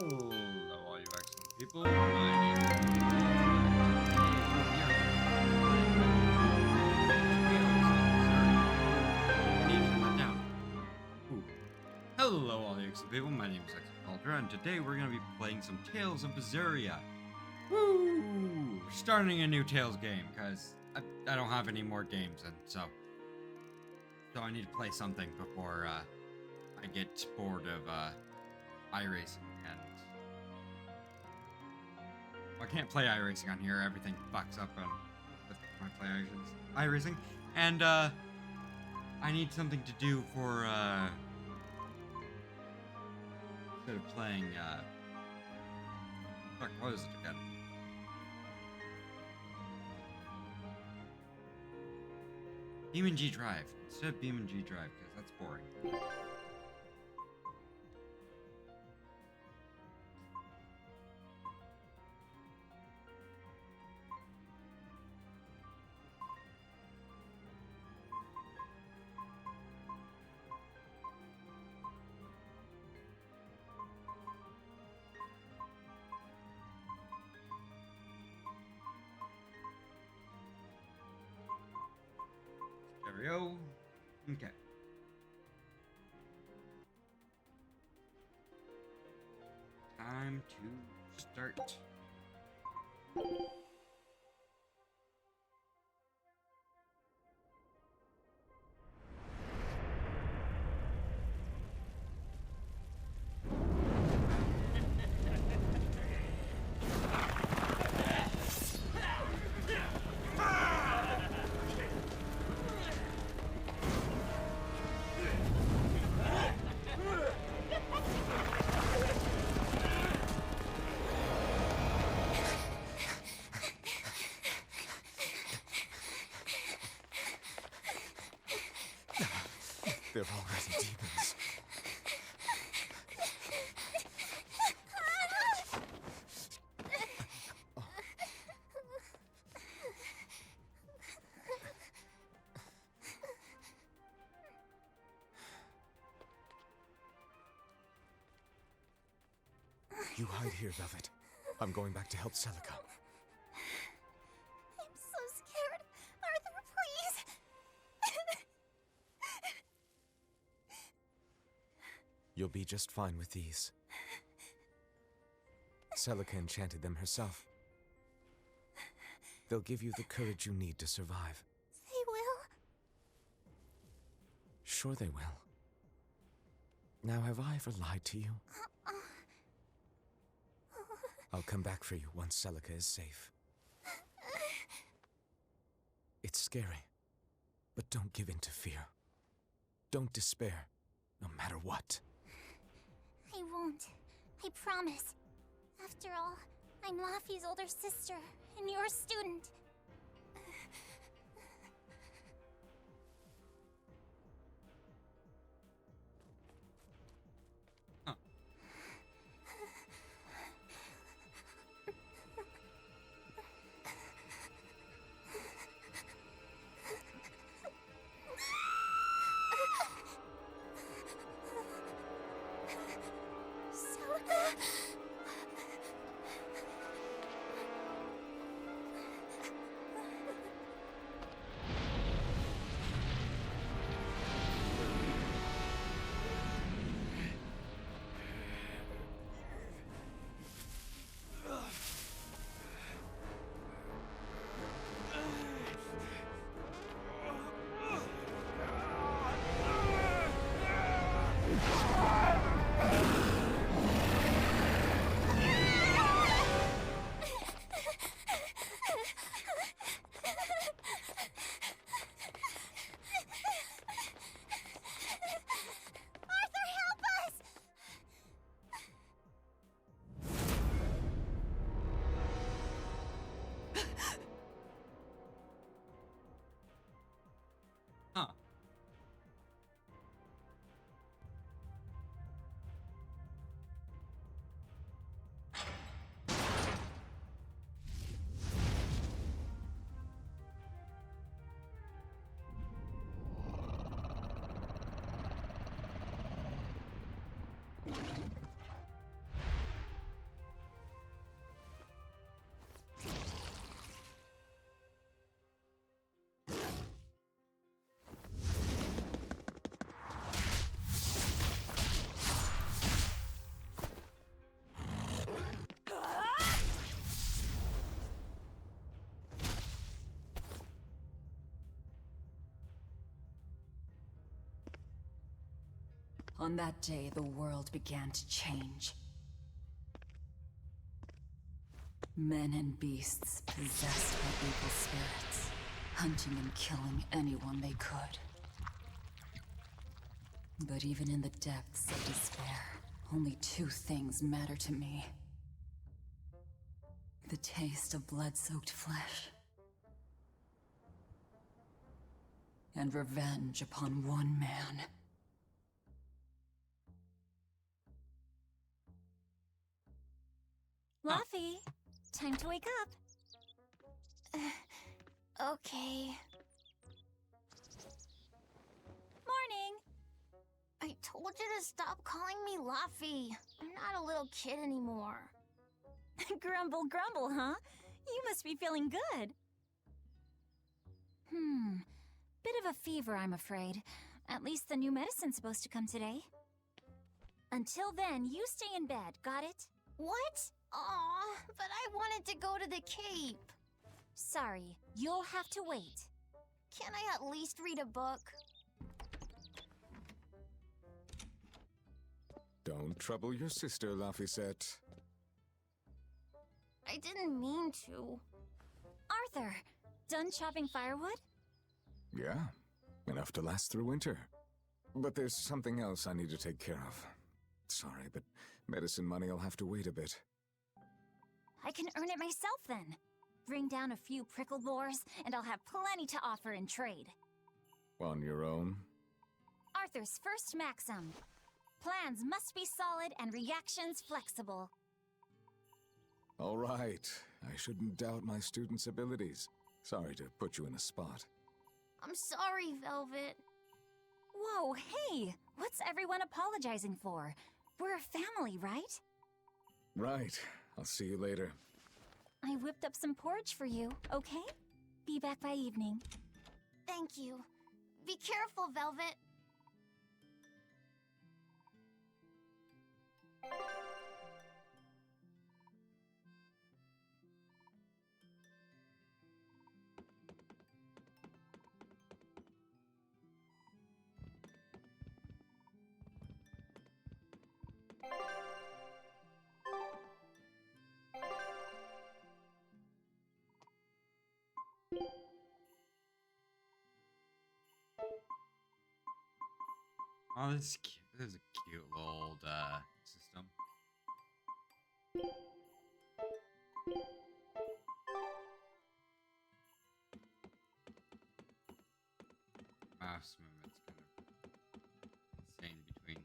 Hello, all you excellent people. My name is Hello, all you excellent people. My name is Ultra, and today we're going to be playing some Tales of Berseria. Woo! Starting a new Tales game, because I don't have any more games, and so I need to play something before I get bored of iRacing. And I can't play iRacing on here. Everything fucks up with my play iRacing. And I need something to do for instead of playing Fuck, what is it again? Beam and G Drive. Instead of Beam and G Drive, because that's boring. Stereo. Okay. Time to start. They're already demons. You hide here, Velvet. I'm going back to help Celica. I'm so scared. Arthur, please. You'll be just fine with these. Celica enchanted them herself. They'll give you the courage you need to survive. They will. Sure they will. Now, have I ever lied to you? I'll come back for you once Celica is safe. It's scary, but don't give in to fear. Don't despair, no matter what. I won't. I promise. After all, I'm Laffy's older sister, and your student. Huh. Arthur, help us! Huh. On that day, the world began to change. Men and beasts possessed by evil spirits, hunting and killing anyone they could. But even in the depths of despair, only two things matter to me. The taste of blood-soaked flesh. And revenge upon one man. Luffy, time to wake up. Okay. Morning. I told you to stop calling me Luffy. I'm not a little kid anymore. Grumble, grumble, huh? You must be feeling good. Bit of a fever, I'm afraid. At least the new medicine's supposed to come today. Until then, you stay in bed, got it? What? Aw, but I wanted to go to the Cape. Sorry, you'll have to wait. Can I at least read a book? Don't trouble your sister, Laphicet. I didn't mean to. Arthur, done chopping firewood? Yeah, enough to last through winter. But there's something else I need to take care of. Sorry, but medicine money will have to wait a bit. I can earn it myself then. Bring down a few prickle boars, and I'll have plenty to offer in trade. On your own? Arthur's first maxim. Plans must be solid and reactions flexible. All right. I shouldn't doubt my students' abilities. Sorry to put you in a spot. I'm sorry, Velvet. Whoa, hey! What's everyone apologizing for? We're a family, right? Right. I'll see you later. I whipped up some porridge for you, okay? Be back by evening. Thank you. Be careful, Velvet. Oh, this is cute. This is a cute little system. Mouse movement's kind of insane between.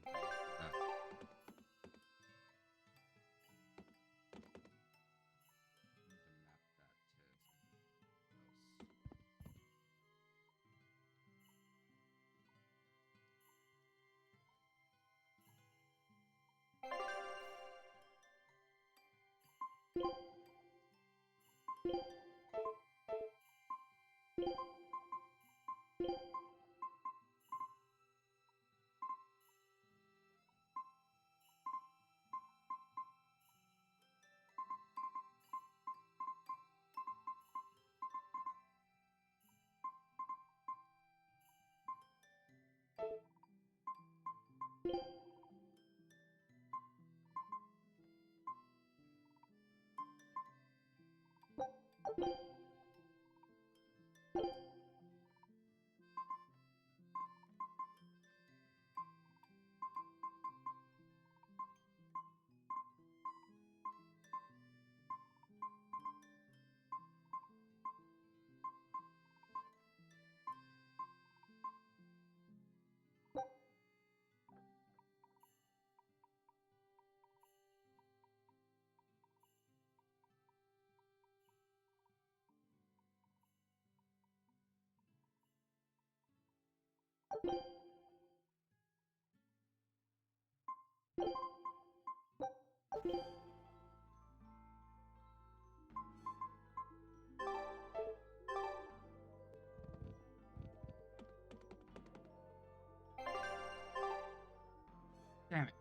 Damn it.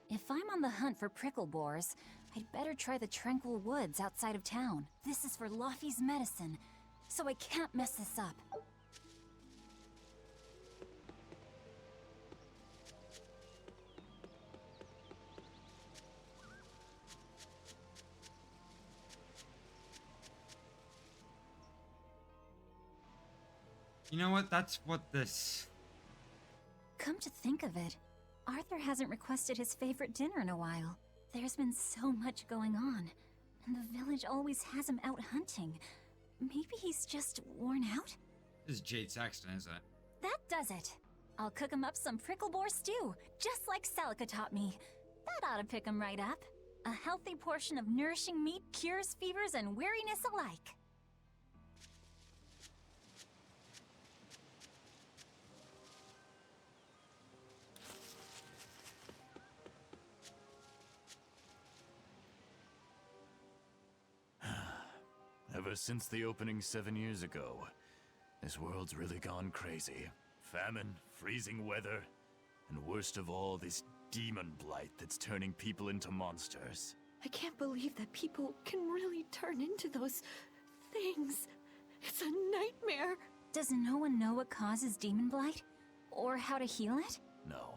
If I'm on the hunt for prickle boars, I'd better try the tranquil woods outside of town. This is for Laufey's medicine, so I can't mess this up. You know what? That's what this... Come to think of it, Arthur hasn't requested his favorite dinner in a while. There's been so much going on, and the village always has him out hunting. Maybe he's just worn out? This is Jade Saxton, isn't it? That does it. I'll cook him up some prickle boar stew, just like Celica taught me. That ought to pick him right up. A healthy portion of nourishing meat cures fevers and weariness alike. Ever since the opening 7 years ago, this world's really gone crazy. Famine, freezing weather, and worst of all, this demon blight that's turning people into monsters. I can't believe that people can really turn into those things. It's a nightmare. Does no one know what causes demon blight? Or how to heal it? No.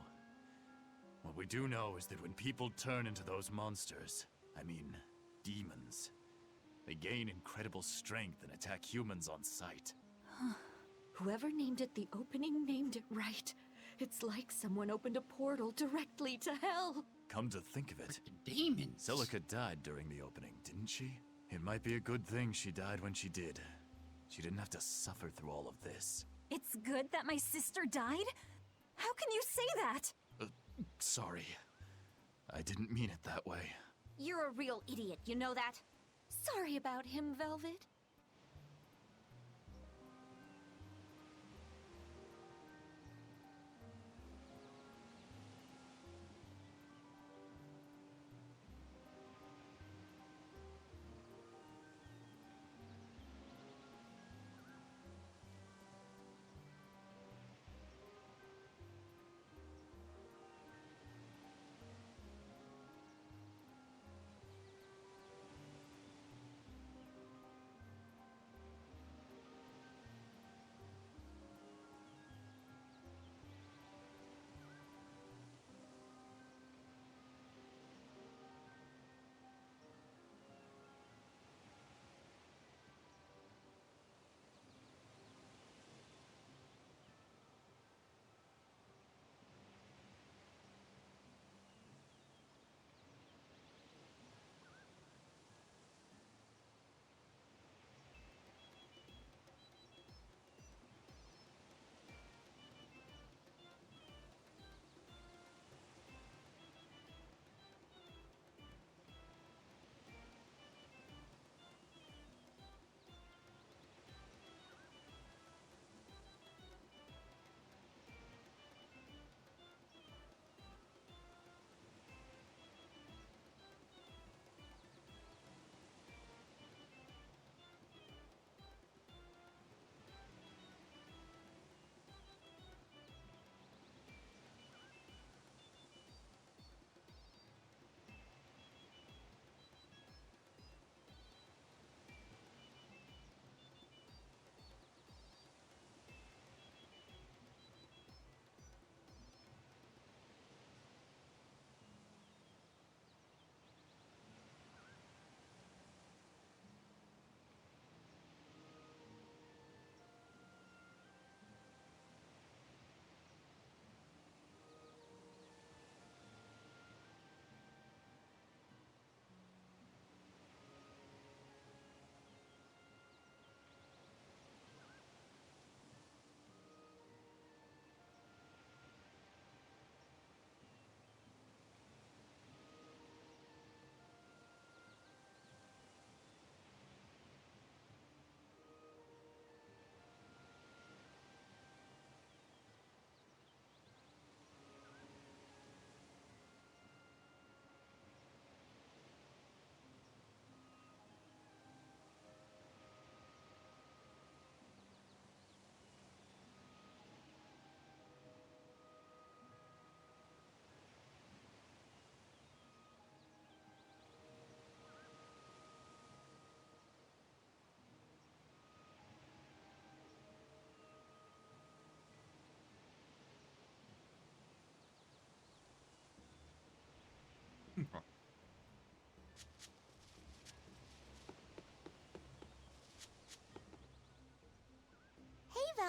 What we do know is that when people turn into those monsters, I mean, demons, they gain incredible strength and attack humans on sight. Whoever named it the opening named it right. It's like someone opened a portal directly to hell. Come to think of it, Demons! Celica died during the opening, didn't she? It might be a good thing she died when she did. She didn't have to suffer through all of this. It's good that my sister died? How can you say that? Sorry. I didn't mean it that way. You're a real idiot, you know that? Sorry about him, Velvet.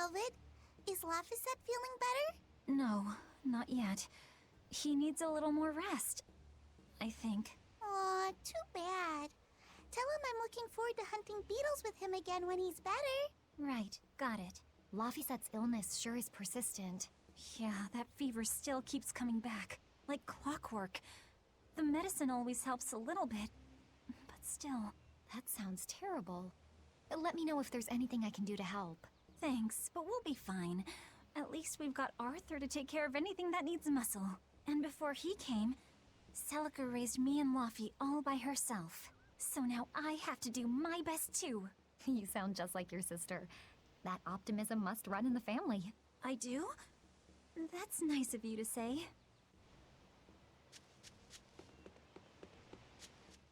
Velvet. Is Laphicet feeling better? No, not yet. He needs a little more rest, I think. Aw, too bad. Tell him I'm looking forward to hunting beetles with him again when he's better. Right, got it. Laphicet's illness sure is persistent. Yeah, that fever still keeps coming back. Like clockwork. The medicine always helps a little bit, but still. That sounds terrible. Let me know if there's anything I can do to help. Thanks, but we'll be fine. At least we've got Arthur to take care of anything that needs muscle. And before he came, Celica raised me and Laffy all by herself. So now I have to do my best too. You sound just like your sister. That optimism must run in the family. I do? That's nice of you to say.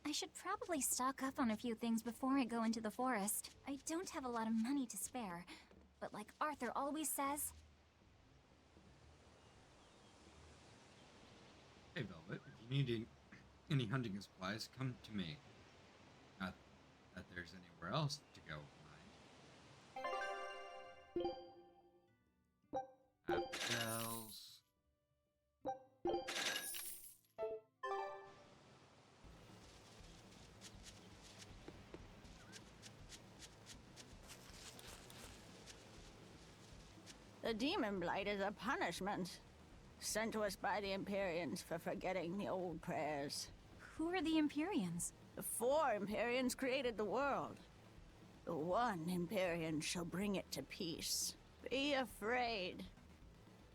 I should probably stock up on a few things before I go into the forest. I don't have a lot of money to spare, but like Arthur always says... Hey, Velvet, if you need any hunting supplies, come to me. Not that there's anywhere else to go, mind. Apples. The demon blight is a punishment, sent to us by the Empyreans for forgetting the old prayers. Who are the Empyreans? The 4 Empyreans created the world. The one Empyrean shall bring it to peace. Be afraid.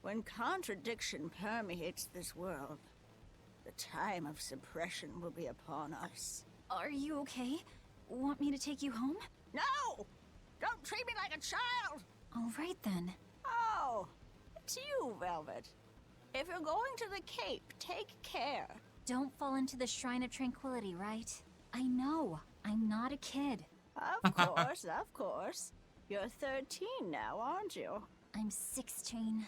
When contradiction permeates this world, the time of suppression will be upon us. Are you okay? Want me to take you home? No! Don't treat me like a child! All right then. Oh, it's you, Velvet. If you're going to the Cape, take care. Don't fall into the Shrine of Tranquility, right? I know. I'm not a kid. Of course, of course. You're 13 now, aren't you? I'm 16.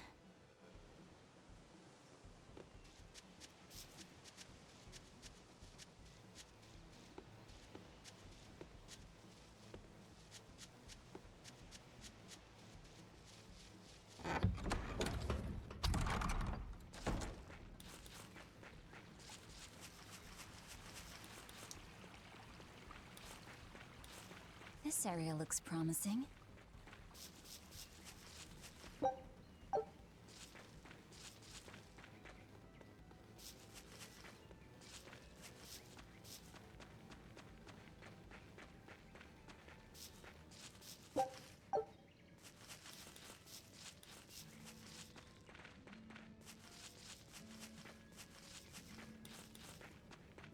This area looks promising.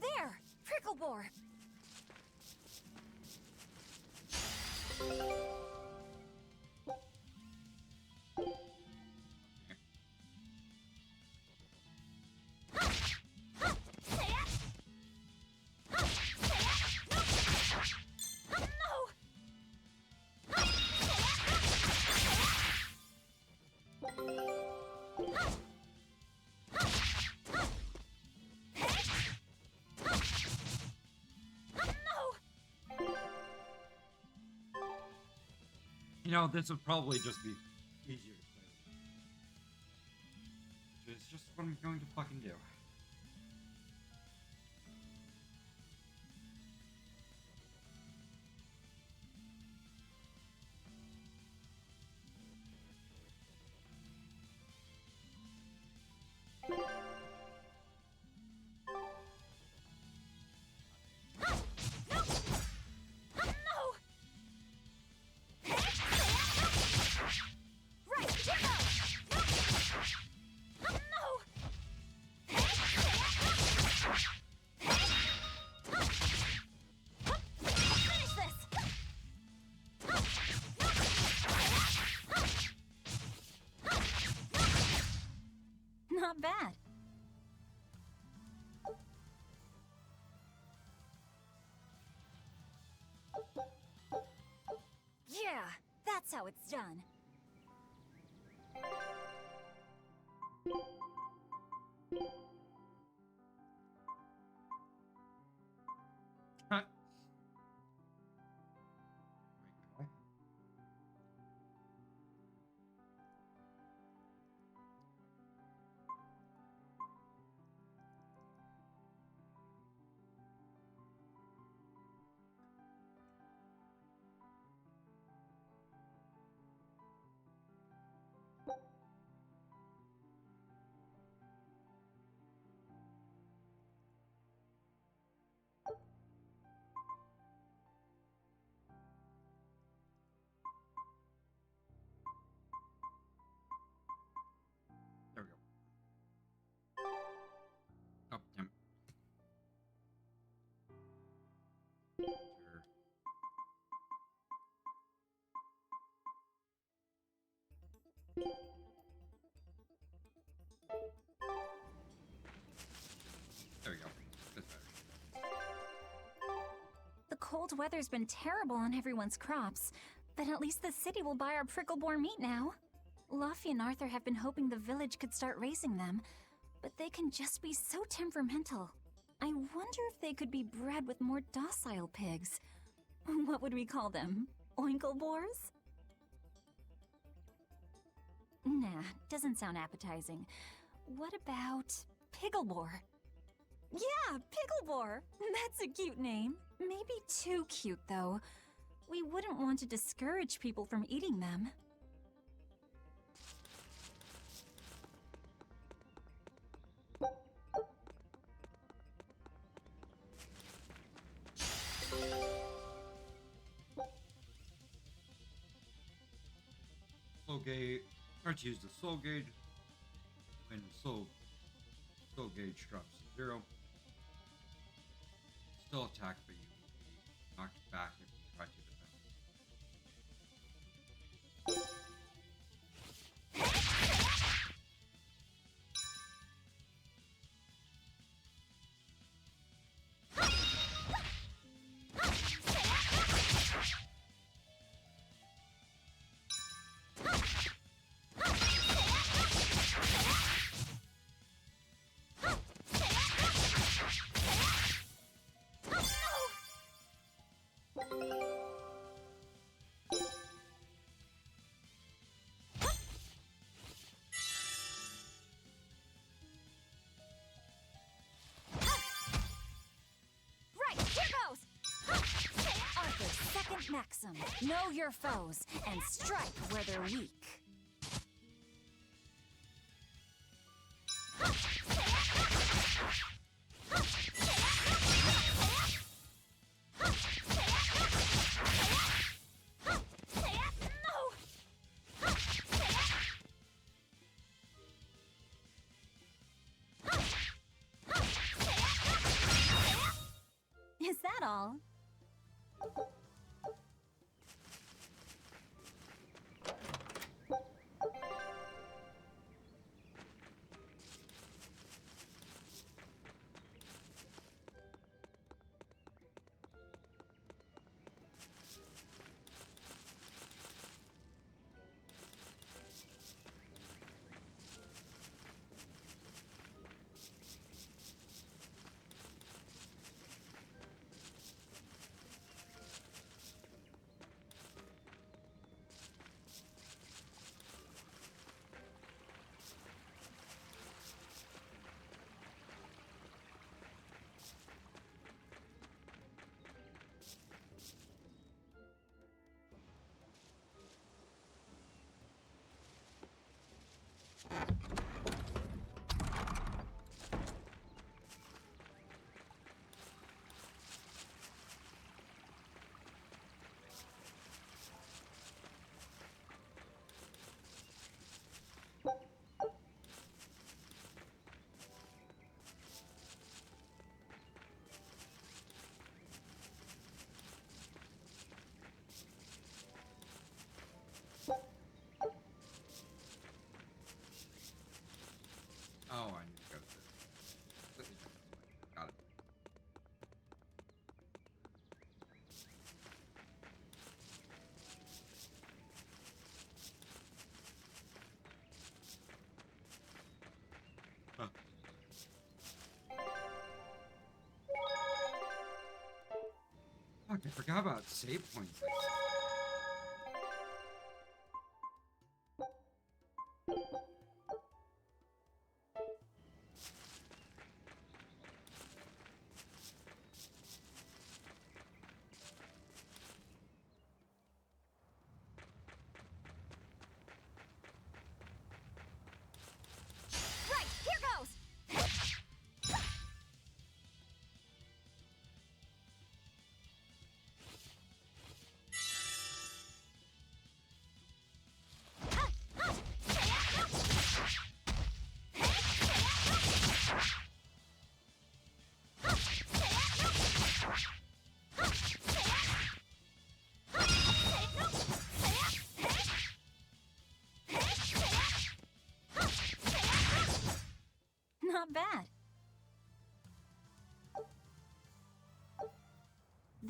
There! Prickle boar! You know, this would probably just be easier to play with. Which is just what I'm going to fucking do. Not bad. Yeah, that's how it's done. Huh. cold weather's been terrible on everyone's crops, but at least the city will buy our prickle-boar meat now. Luffy and Arthur have been hoping the village could start raising them, but they can just be so temperamental. I wonder if they could be bred with more docile pigs. What would we call them? Oinkle-boars? Nah, doesn't sound appetizing. What about Piggleboar? Yeah, Piggleboar! That's a cute name. Maybe too cute, though. We wouldn't want to discourage people from eating them. Soul gauge. Start to use the soul gauge. When soul gauge drops to 0. Still attack, but you will be knocked back if you try to defend. Maxim, know your foes and strike where they're weak. Is that all? Oh, I need to go to completely different way. Got it. Huh. Fuck, I forgot about save points.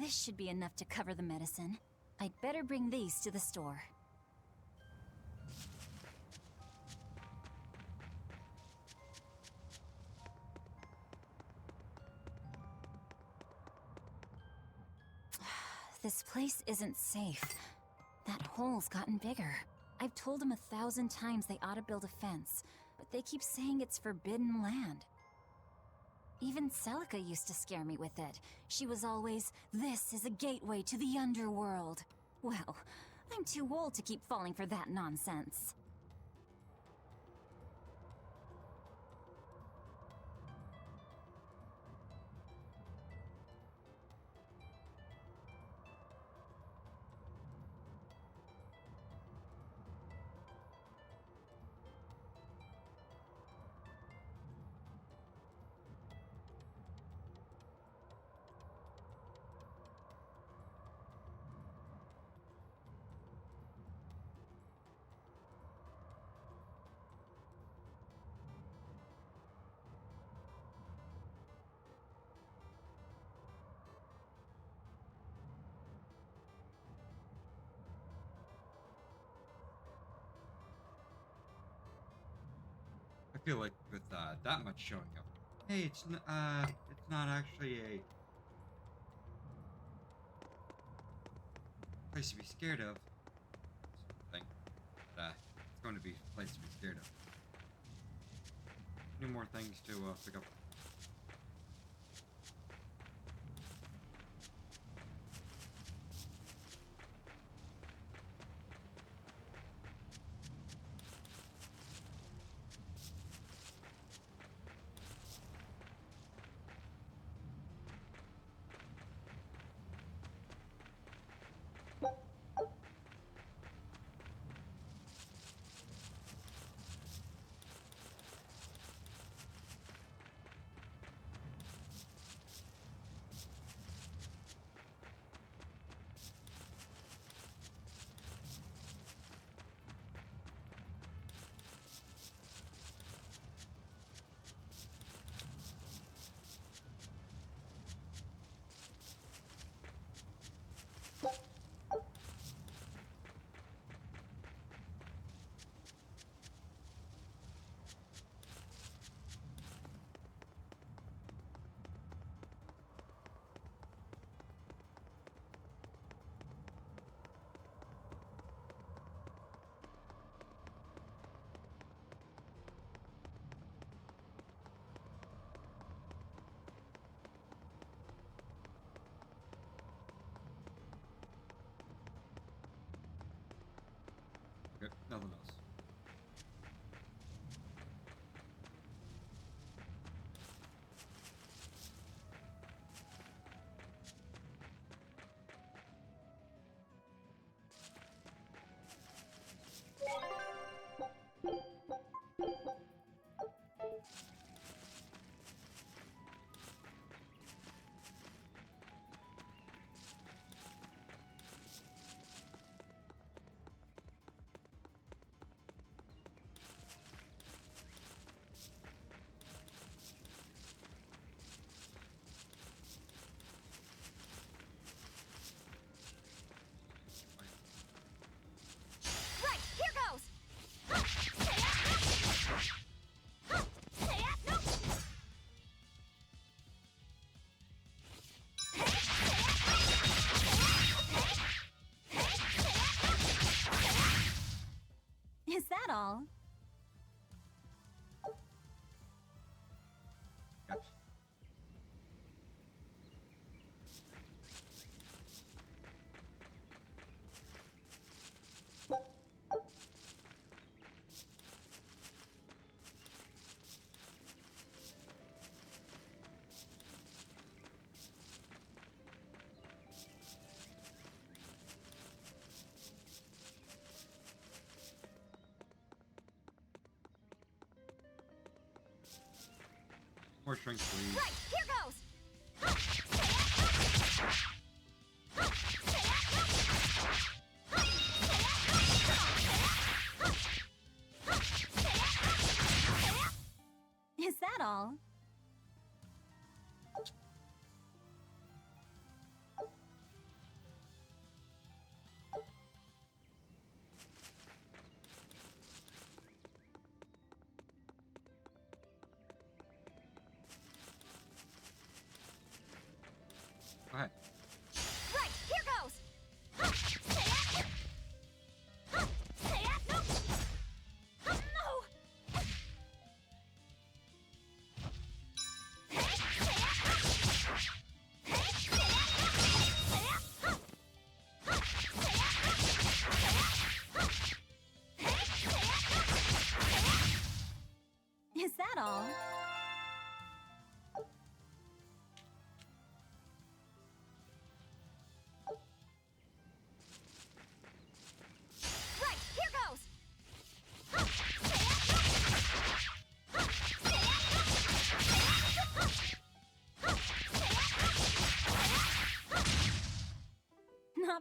This should be enough to cover the medicine. I'd better bring these to the store. This place isn't safe. That hole's gotten bigger. I've told them 1,000 times they ought to build a fence, but they keep saying it's forbidden land. Even Celica used to scare me with it. She was always, "This is a gateway to the underworld." Well, I'm too old to keep falling for that nonsense. I feel like with that much showing up, hey, it's not actually a place to be scared of. Thing, but it's going to be a place to be scared of. Any more things to pick up? Okay, nothing else. Right, here goes! Is that all? Gotcha. More shrink, please. Right, here goes! Is that all?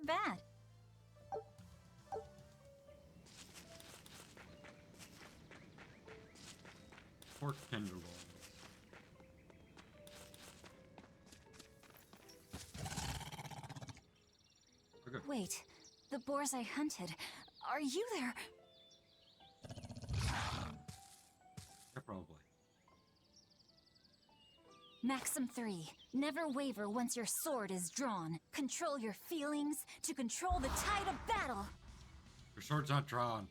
bad. Pork tenderloins. Okay. Wait, the boars I hunted. Are you there? Yeah, probably. Maxim 3. Never waver once your sword is drawn. Control your feelings to control the tide of battle. Your sword's not drawn.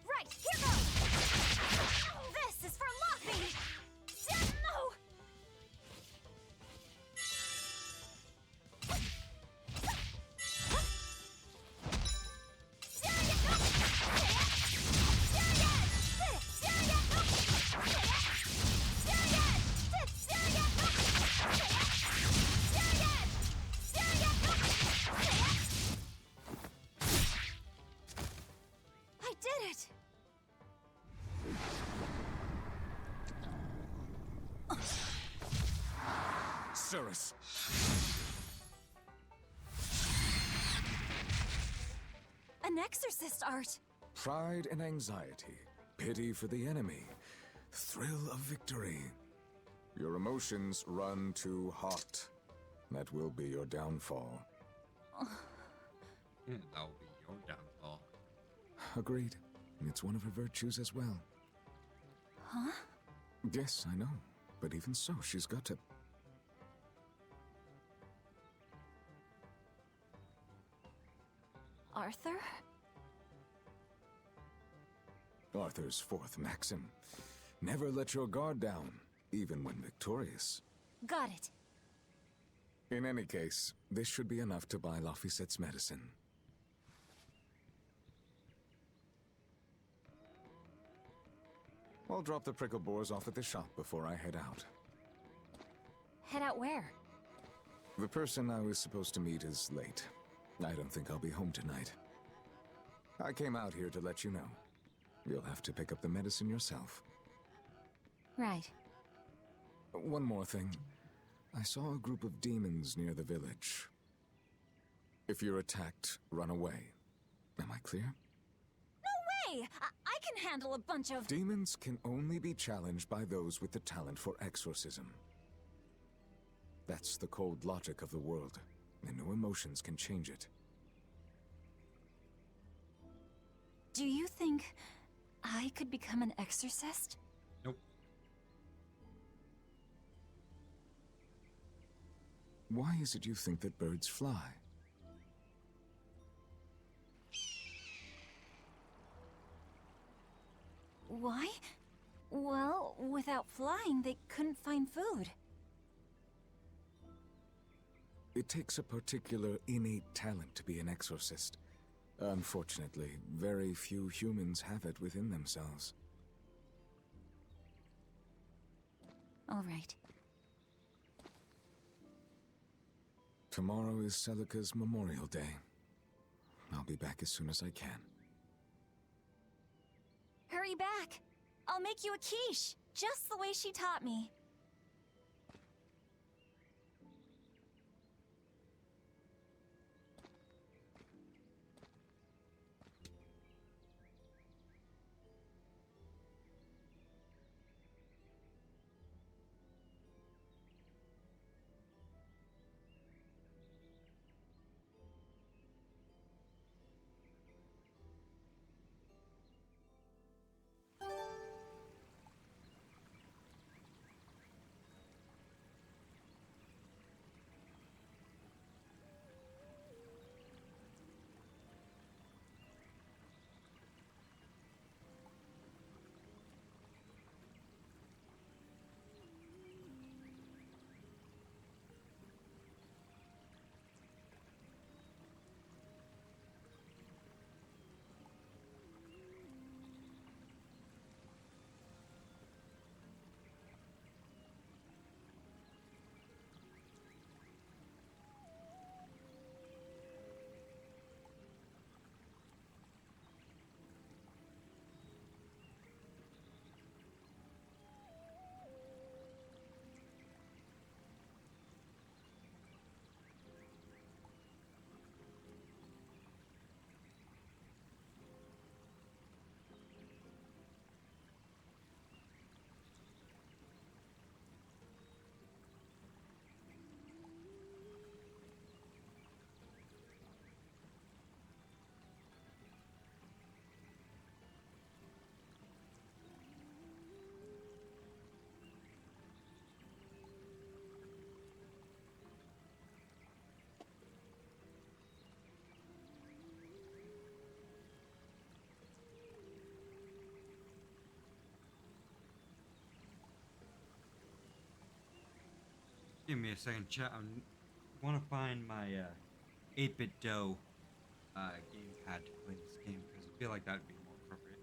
Right, here goes! This is for Luffy! No! I did it! Cirrus! An exorcist art! Pride and anxiety, pity for the enemy, thrill of victory. Your emotions run too hot. That will be your downfall. That'll be your downfall. Agreed. It's one of her virtues as well. Huh? Yes, I know. But even so, she's got to... Arthur? Arthur's fourth maxim. Never let your guard down, even when victorious. Got it. In any case, this should be enough to buy Laphicette's medicine. I'll drop the prickle boars off at the shop before I head out. Head out where? The person I was supposed to meet is late. I don't think I'll be home tonight. I came out here to let you know. You'll have to pick up the medicine yourself. Right. One more thing. I saw a group of demons near the village. If you're attacked, run away. Am I clear? Hey! I can handle a bunch of... Demons can only be challenged by those with the talent for exorcism. That's the cold logic of the world, and no emotions can change it. Do you think I could become an exorcist? Nope. Why is it you think that birds fly? Why? Well, without flying, they couldn't find food. It takes a particular innate talent to be an exorcist. Unfortunately, very few humans have it within themselves. All right. Tomorrow is Celica's Memorial Day. I'll be back as soon as I can. Hurry back! I'll make you a quiche, just the way she taught me. Give me a second, chat. I want to find my 8-bit dough gamepad to play this game because I feel like that'd be more appropriate.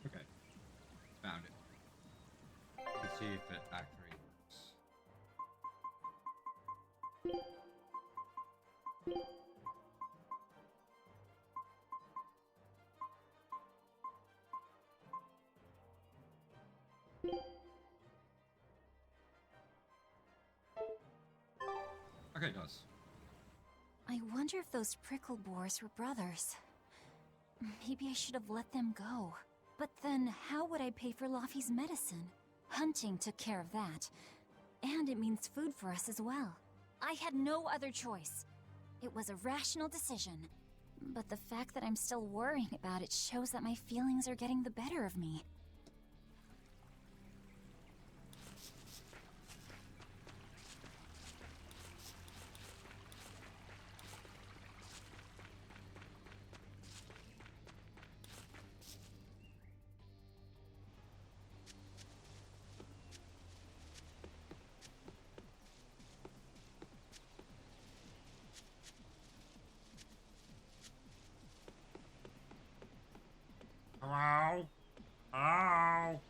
Okay, found it. Let's see if it actually works. Okay, it does. I wonder if those prickle boars were brothers. Maybe I should have let them go. But then, how would I pay for Laffy's medicine? Hunting took care of that. And it means food for us as well. I had no other choice. It was a rational decision. But the fact that I'm still worrying about it shows that my feelings are getting the better of me. Hello? Hello?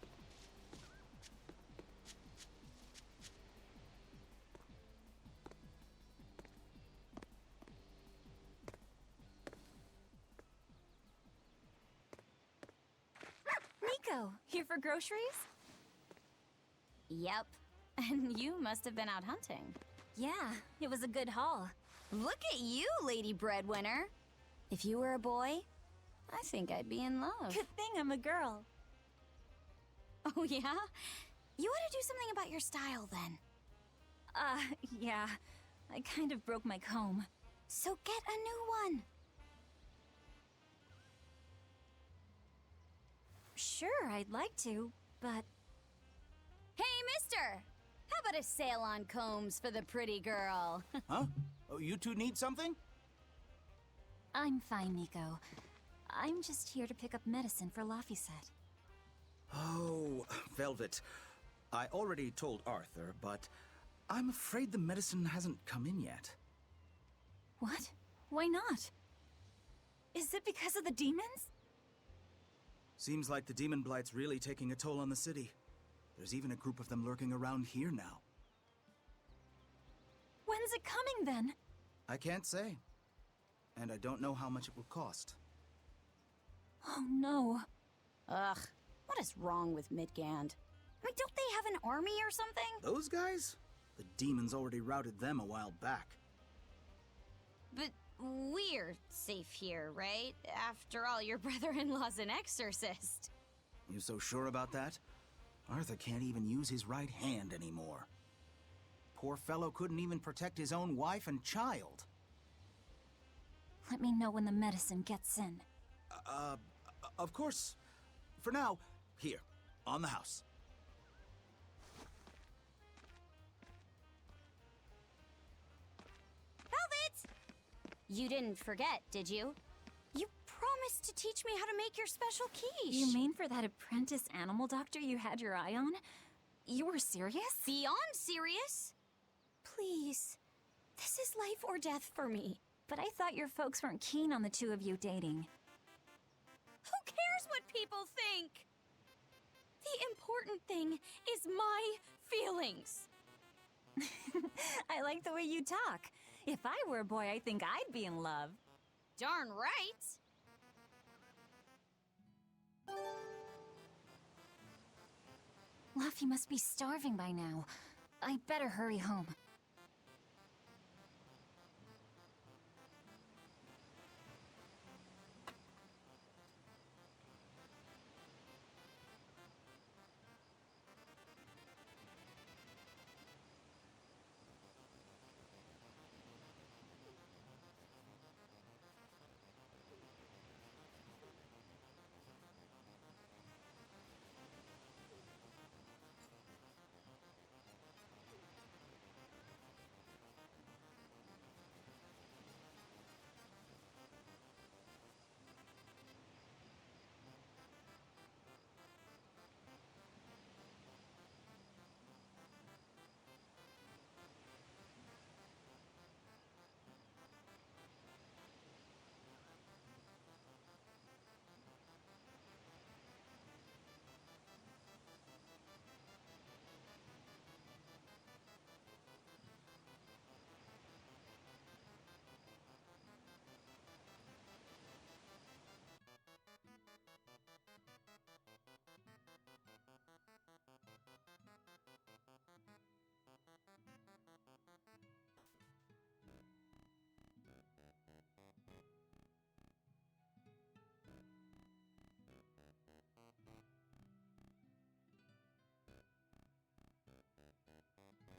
Nico, here for groceries? Yep. And you must have been out hunting. Yeah, it was a good haul. Look at you, Lady Breadwinner. If you were a boy, I think I'd be in love. Good thing I'm a girl. Oh, yeah? You ought to do something about your style, then. Yeah. I kind of broke my comb. So get a new one. Sure, I'd like to, but Hey, mister! How about a sale on combs for the pretty girl? Huh? Oh, you two need something? I'm fine, Nico. I'm just here to pick up medicine for Laphicet. Oh, Velvet. I already told Arthur, but I'm afraid the medicine hasn't come in yet. What? Why not? Is it because of the demons? Seems like the demon blight's really taking a toll on the city. There's even a group of them lurking around here now. When's it coming then? I can't say. And I don't know how much it will cost. Oh no. Ugh, what is wrong with Midgand? I mean, don't they have an army or something? Those guys? The demons already routed them a while back. But we're safe here, right? After all, your brother-in-law's an exorcist. You so sure about that? Arthur can't even use his right hand anymore. Poor fellow couldn't even protect his own wife and child. Let me know when the medicine gets in. Of course. For now, here, on the house. Velvet! You didn't forget, did you? You promised to teach me how to make your special quiche. You mean for that apprentice animal doctor you had your eye on? You were serious? Beyond serious? Please. This is life or death for me. But I thought your folks weren't keen on the two of you dating. Who cares what people think? The important thing is my feelings. I like the way you talk. If I were a boy, I think I'd be in love. Darn right. Luffy must be starving by now. I'd better hurry home.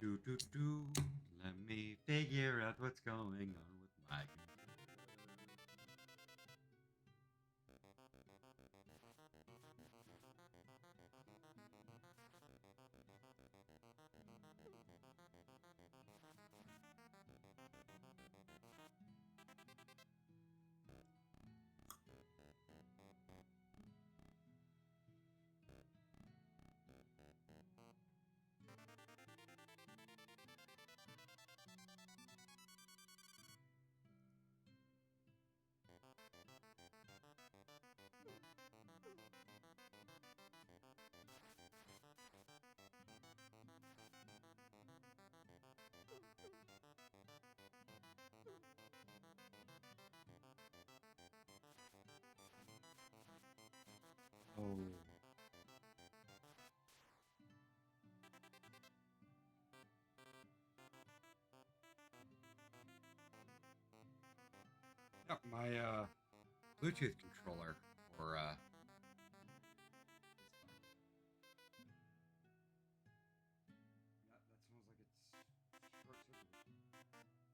Do do do. Let me figure out what's going on with my computer. Oh. Yeah, my Bluetooth controller or yeah, that smells like it's short circuited.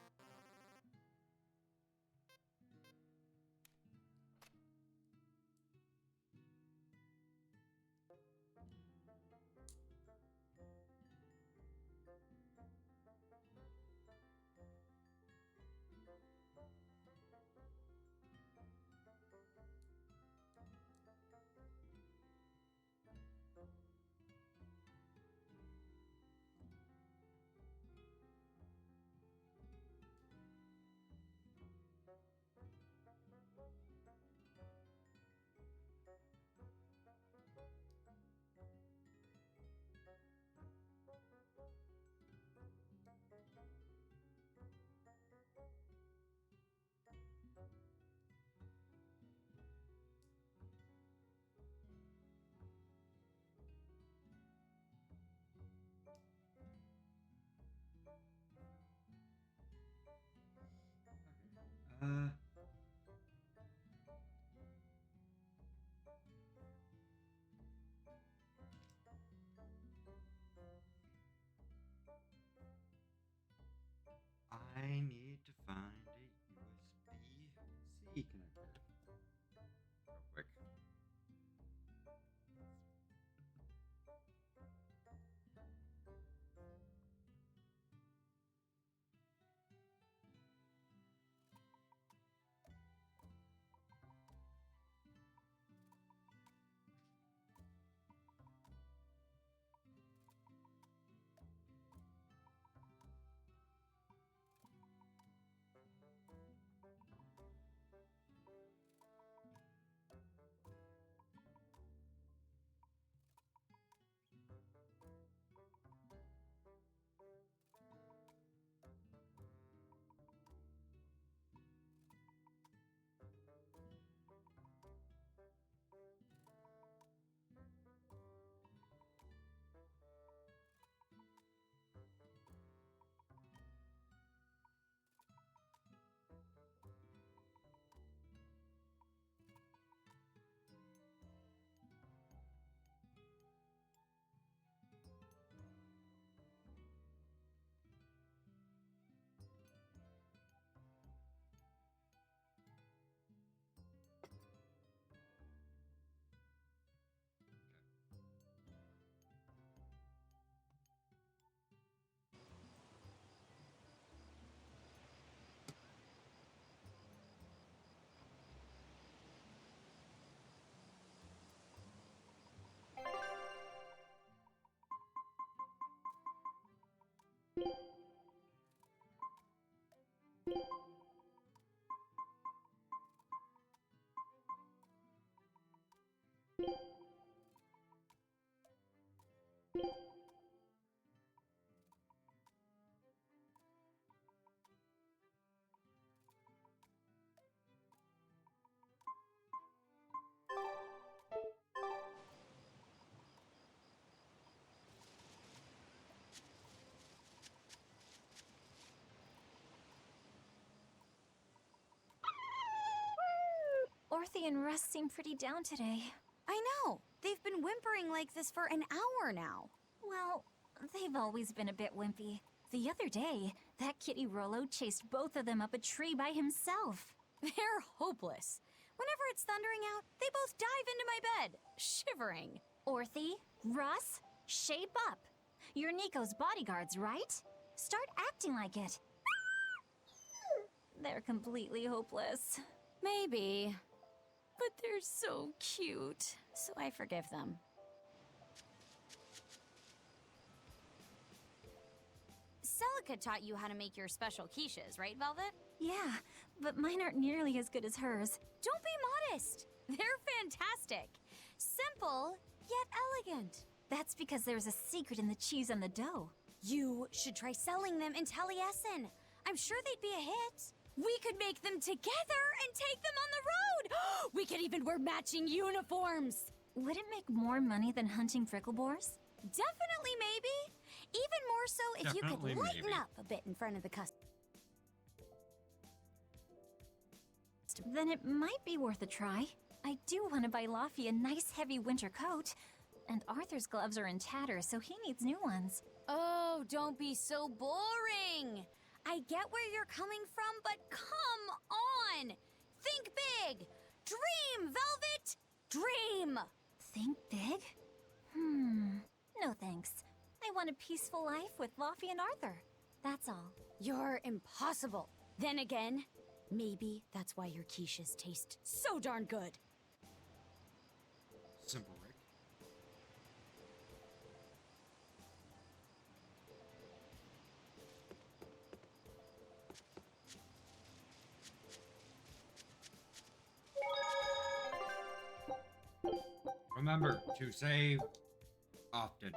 Uh. I need to find a USB-C connector real quick. Orthy and Russ seem pretty down today. I know. They've been whimpering like this for an hour now. Well, they've always been a bit wimpy. The other day, that kitty Rollo chased both of them up a tree by himself. They're hopeless. Whenever it's thundering out, they both dive into my bed, shivering. Orthy, Russ, shape up. You're Nico's bodyguards, right? Start acting like it. They're completely hopeless. Maybe. But they're so cute, so I forgive them. Celica taught you how to make your special quiches, right, Velvet? Yeah, but mine aren't nearly as good as hers. Don't be modest. They're fantastic. Simple, yet elegant. That's because there's a secret in the cheese and the dough. You should try selling them in Taliesin. I'm sure they'd be a hit. We could make them together and take them on the road! We could even wear matching uniforms! Would it make more money than hunting fricklebores? Definitely maybe. Even more so if you Definitely could lighten maybe. up a bit in front of the customer. Then it might be worth a try. I do want to buy Laffy a nice heavy winter coat. And Arthur's gloves are in tatters, so he needs new ones. Oh, don't be so boring. I get where you're coming from, but come on! Think big! Dream, Velvet! Dream! Think big? No thanks. I want a peaceful life with Laffy and Arthur. That's all. You're impossible. Then again, maybe that's why your quiches taste so darn good. Simple, Rick. Remember to save often.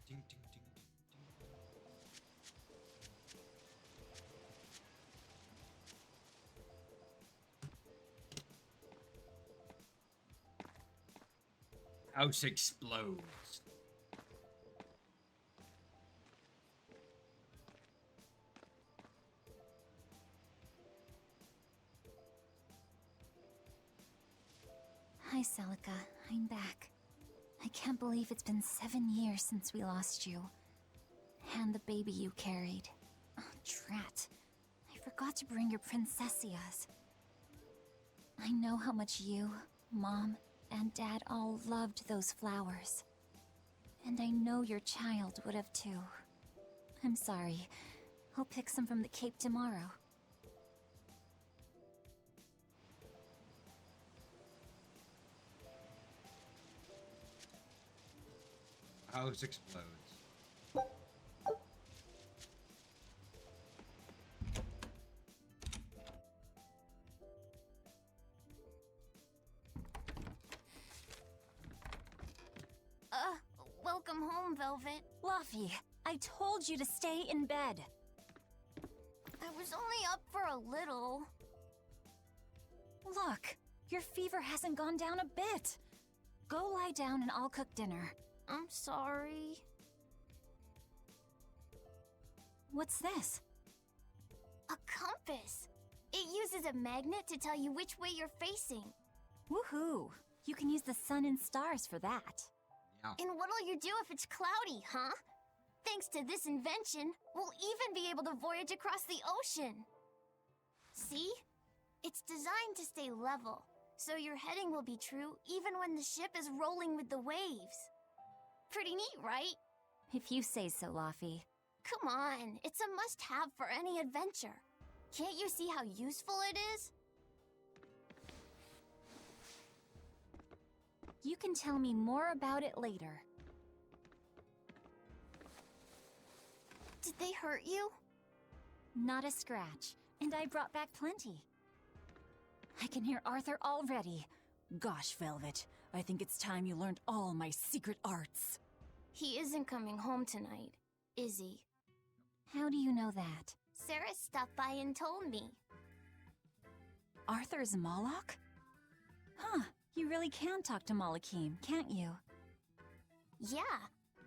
Ding, ding, ding, ding, ding. House explodes. Hi, Celica. I'm back. I can't believe it's been 7 years since we lost you. And the baby you carried. Oh, drat. I forgot to bring your princessias. I know how much you, Mom, and Dad all loved those flowers. And I know your child would have too. I'm sorry. I'll pick some from the Cape tomorrow. House explodes. Welcome home, Velvet. Luffy, I told you to stay in bed. I was only up for a little. Look, your fever hasn't gone down a bit. Go lie down and I'll cook dinner. I'm sorry. What's this? A compass. It uses a magnet to tell you which way you're facing. Woohoo! You can use the sun and stars for that. Yeah. And what'll you do if it's cloudy, huh? Thanks to this invention, we'll even be able to voyage across the ocean. See? It's designed to stay level, so your heading will be true even when the ship is rolling with the waves. Pretty neat, right? If you say so, Luffy. Come on, it's a must-have for any adventure. Can't you see how useful it is? You can tell me more about it later. Did they hurt you? Not a scratch, and I brought back plenty. I can hear Arthur already. Gosh, Velvet, I think it's time you learned all my secret arts. He isn't coming home tonight, is he? How do you know that? Sarah stopped by and told me. Arthur's Moloch? Huh, you really can talk to Malakim, can't you? Yeah,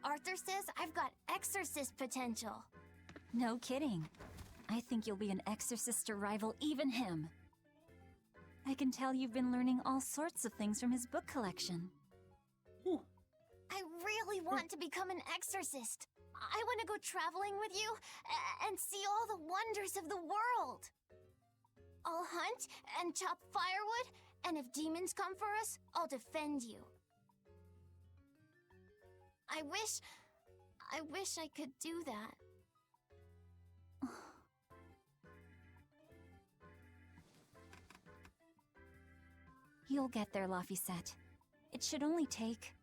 Arthur says I've got exorcist potential. No kidding. I think you'll be an exorcist to rival even him. I can tell you've been learning all sorts of things from his book collection. I really want to become an exorcist. I want to go traveling with you and see all the wonders of the world. I'll hunt and chop firewood, and if demons come for us, I'll defend you. I wish I could do that. You'll get there, Laphicet. It should only take...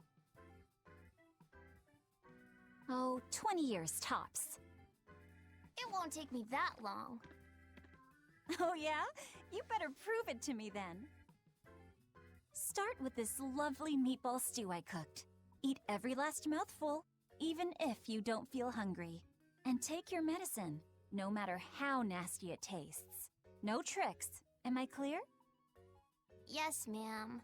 20 years tops. It won't take me that long. Oh yeah? You better prove it to me then. Start with this lovely meatball stew I cooked. Eat every last mouthful, even if you don't feel hungry. And take your medicine, no matter how nasty it tastes. No tricks. Am I clear? Yes, ma'am.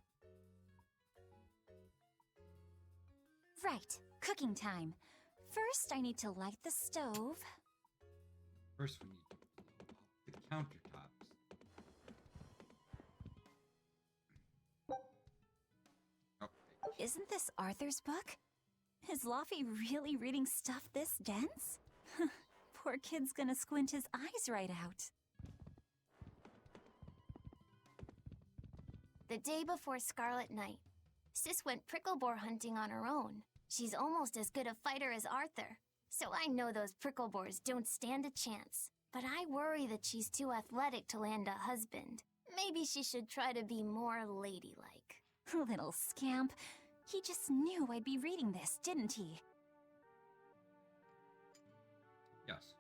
Right, cooking time. First, I need to light the stove. First, we need the countertops. Oh, Isn't this Arthur's book? Is Luffy really reading stuff this dense? Poor kid's gonna squint his eyes right out. The day before Scarlet Night, Sis went prickle boar hunting on her own. She's almost as good a fighter as Arthur, so I know those prickle boars don't stand a chance. But I worry that she's too athletic to land a husband. Maybe she should try to be more ladylike. Little scamp. He just knew I'd be reading this, didn't he? yes.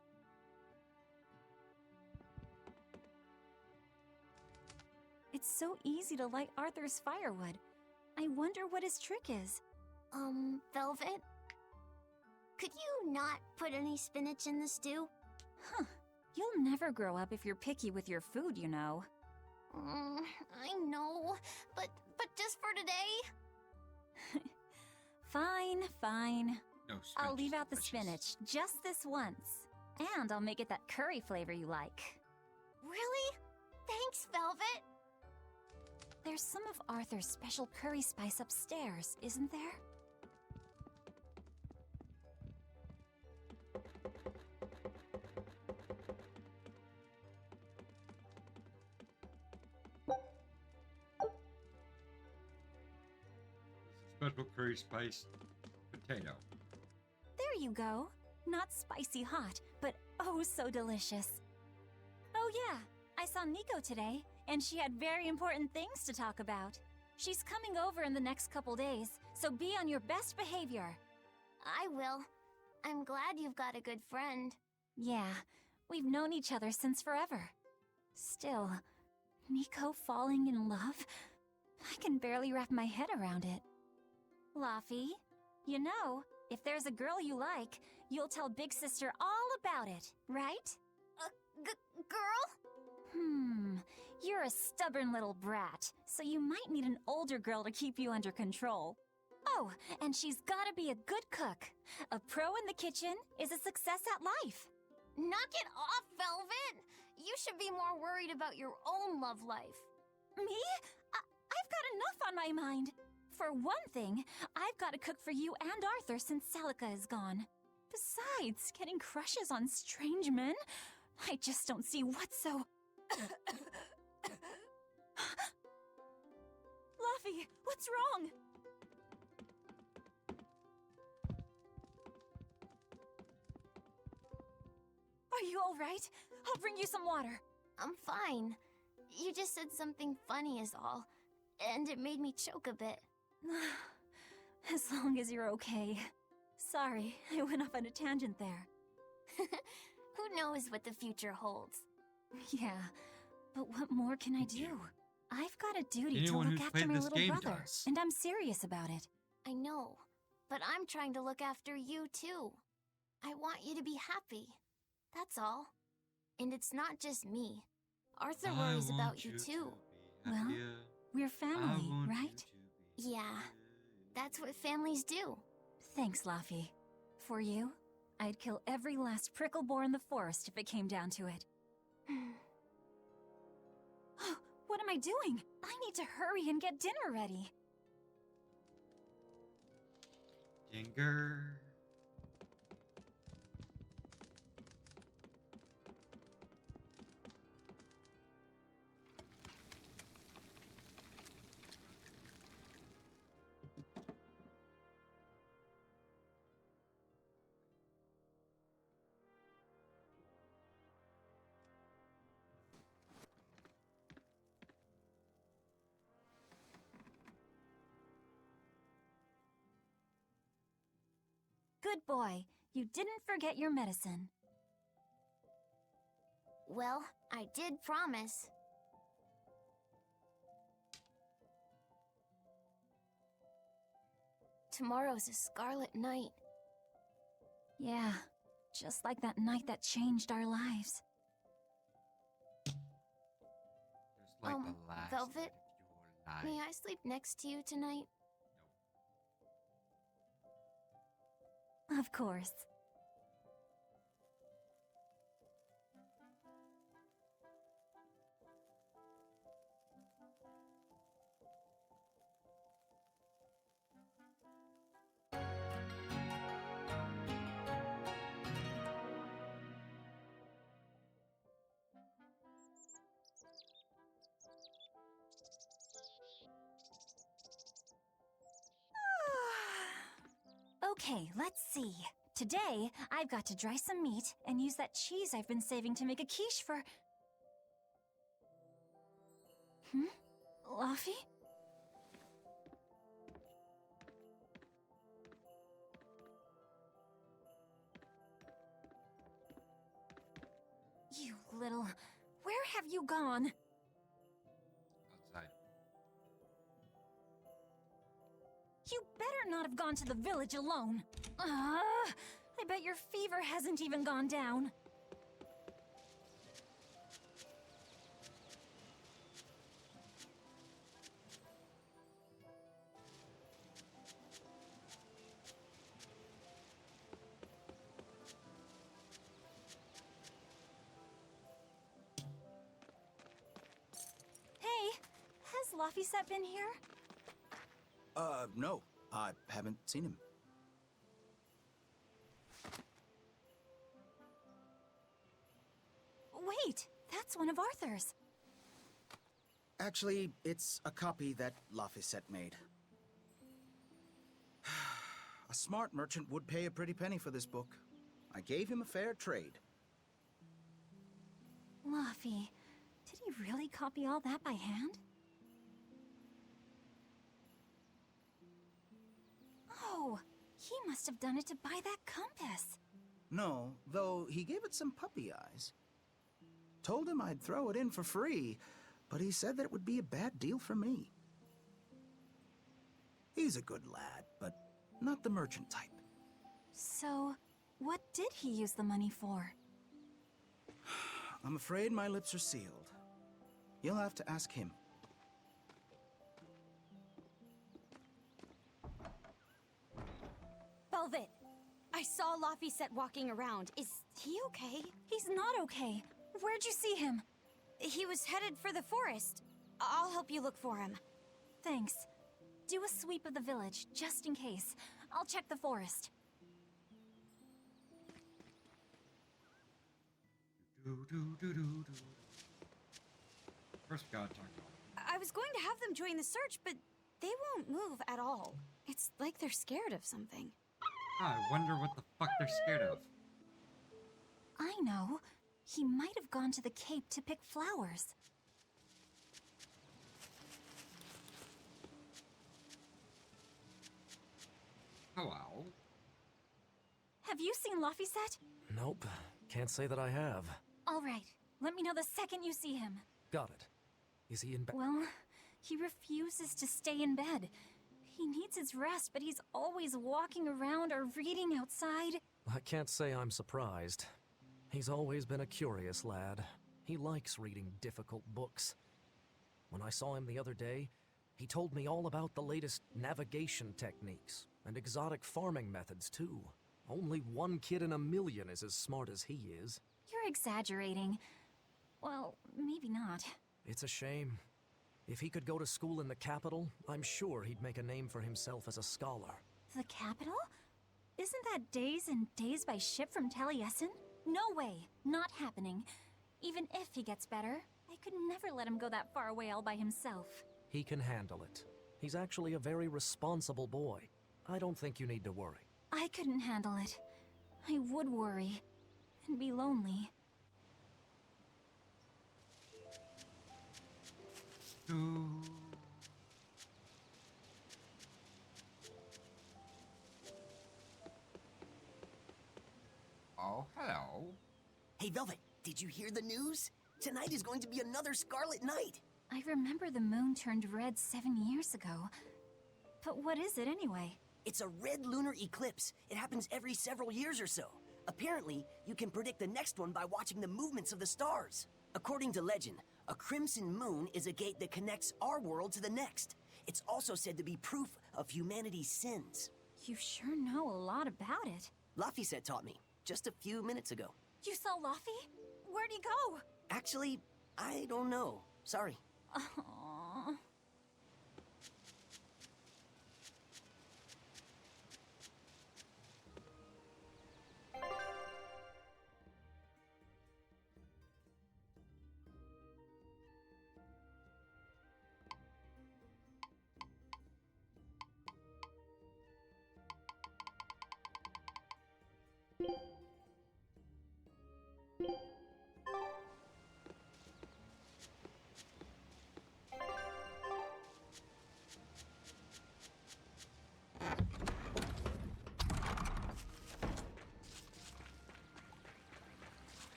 It's so easy to light Arthur's firewood. I wonder what his trick is. Velvet? Could you not put any spinach in the stew? Huh. You'll never grow up if you're picky with your food, you know. I know, but just for today? Fine, fine. No, I'll leave is out the delicious. spinach just this once. And I'll make it that curry flavor you like. Really? Thanks, Velvet. There's some of Arthur's special curry spice upstairs, isn't there? Special curry spice potato. There you go. Not spicy hot, but oh so delicious. Oh yeah, I saw Nico today, and she had very important things to talk about. She's coming over in the next couple days, so be on your best behavior. I will. I'm glad you've got a good friend. Yeah, we've known each other since forever. Still, Nico falling in love? I can barely wrap my head around it. Laffy, you know, if there's a girl you like, you'll tell Big Sister all about it, right? Girl? You're a stubborn little brat, so you might need an older girl to keep you under control. Oh, and she's gotta be a good cook. A pro in the kitchen is a success at life. Knock it off, Velvet! You should be more worried about your own love life. Me? I've got enough on my mind. For one thing, I've got to cook for you and Arthur since Celica is gone. Besides, getting crushes on strange men? I just don't see what's so... Luffy, what's wrong? Are you all right? I'll bring you some water. I'm fine. You just said something funny is all, and it made me choke a bit. As long as you're okay. Sorry, I went off on a tangent there. Who knows what the future holds? Yeah, but what more can I do? I've got a duty Anyone to who's look after played my this little game brother, does. and I'm serious about it. I know, but I'm trying to look after you too. I want you to be happy. That's all. And it's not just me. Arthur worries about you too. Well, we're family, right? Yeah, that's what families do. Thanks, Laffy. For you, I'd kill every last prickle boar in the forest if it came down to it. What am I doing? I need to hurry and get dinner ready. Dinger. Good boy. You didn't forget your medicine. Well, I did promise. Tomorrow's a scarlet night. Yeah, just like that night that changed our lives. Just like the last Velvet, night of your May life. I sleep next to you tonight? Of course. Okay, let's see. Today, I've got to dry some meat and use that cheese I've been saving to make a quiche for... Laffy? You little... Where have you gone? Outside. You better not have gone to the village alone. I bet your fever hasn't even gone down. Laphicet been here? No. I haven't seen him. Wait, that's one of Arthur's. Actually, it's a copy that Laphicet made. A smart merchant would pay a pretty penny for this book. I gave him a fair trade. Laphi, did he really copy all that by hand? Oh, he must have done it to buy that compass. No, though he gave it some puppy eyes. Told him I'd throw it in for free, but he said that it would be a bad deal for me. He's a good lad, but not the merchant type. So, what did he use the money for? I'm afraid my lips are sealed. You'll have to ask him. Velvet, I saw Laphicet walking around. Is he okay? He's not okay. Where'd you see him? He was headed for the forest. I'll help you look for him. Thanks. Do a sweep of the village, just in case. I'll check the forest. First, we gotta talk about. I was going to have them join the search, but they won't move at all. It's like they're scared of something. I wonder what the fuck they're scared of. I know. He might have gone to the Cape to pick flowers. Hello. Have you seen Laphicet? Nope. Can't say that I have. All right. Let me know the second you see him. Got it. Is he in bed? Well, he refuses to stay in bed. He needs his rest, but he's always walking around or reading outside. I can't say I'm surprised. He's always been a curious lad. He likes reading difficult books. When I saw him the other day, he told me all about the latest navigation techniques and exotic farming methods, too. Only one kid in a million is as smart as he is. You're exaggerating. Well, maybe not. It's a shame. If he could go to school in the capital, I'm sure he'd make a name for himself as a scholar. The capital? Isn't that days and days by ship from Taliesin? No way. Not happening. Even if he gets better, I could never let him go that far away all by himself. He can handle it. He's actually a very responsible boy. I don't think you need to worry. I couldn't handle it. I would worry. And be lonely. Oh, hello. Hey, Velvet, did you hear the news? Tonight is going to be another Scarlet Night. I remember the moon turned red 7 years ago. But what is it anyway? It's a red lunar eclipse. It happens every several years or so. Apparently, you can predict the next one by watching the movements of the stars. According to legend, a crimson moon is a gate that connects our world to the next. It's also said to be proof of humanity's sins. You sure know a lot about it. Laphicet taught me, just a few minutes ago. You saw Laphi? Where'd he go? Actually, I don't know. Sorry. Aww.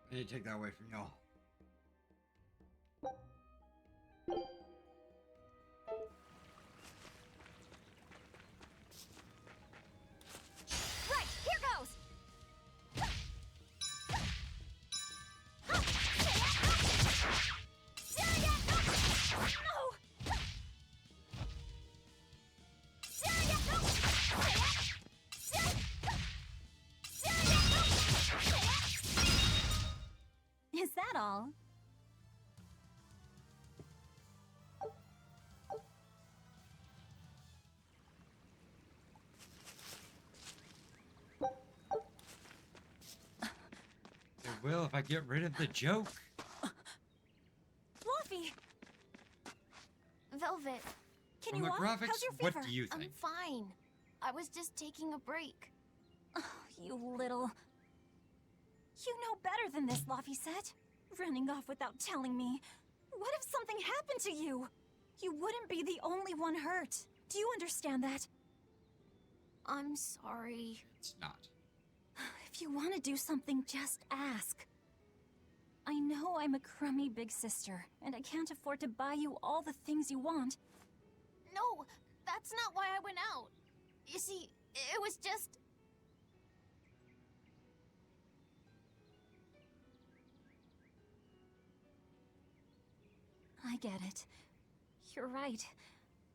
I need to take that away from y'all. Right, here goes! all? It will if I get rid of the joke. Fluffy! Velvet, Can From you the walk? graphics, How's your what fever? do you I'm think? fine. I was just taking a break. You little... You know better than this, Luffy said. Running off without telling me. What if something happened to you? You wouldn't be the only one hurt. Do you understand that? I'm sorry. It's not. If you want to do something, just ask. I know I'm a crummy big sister, and I can't afford to buy you all the things you want. No, that's not why I went out. You see, it was just... I get it. You're right.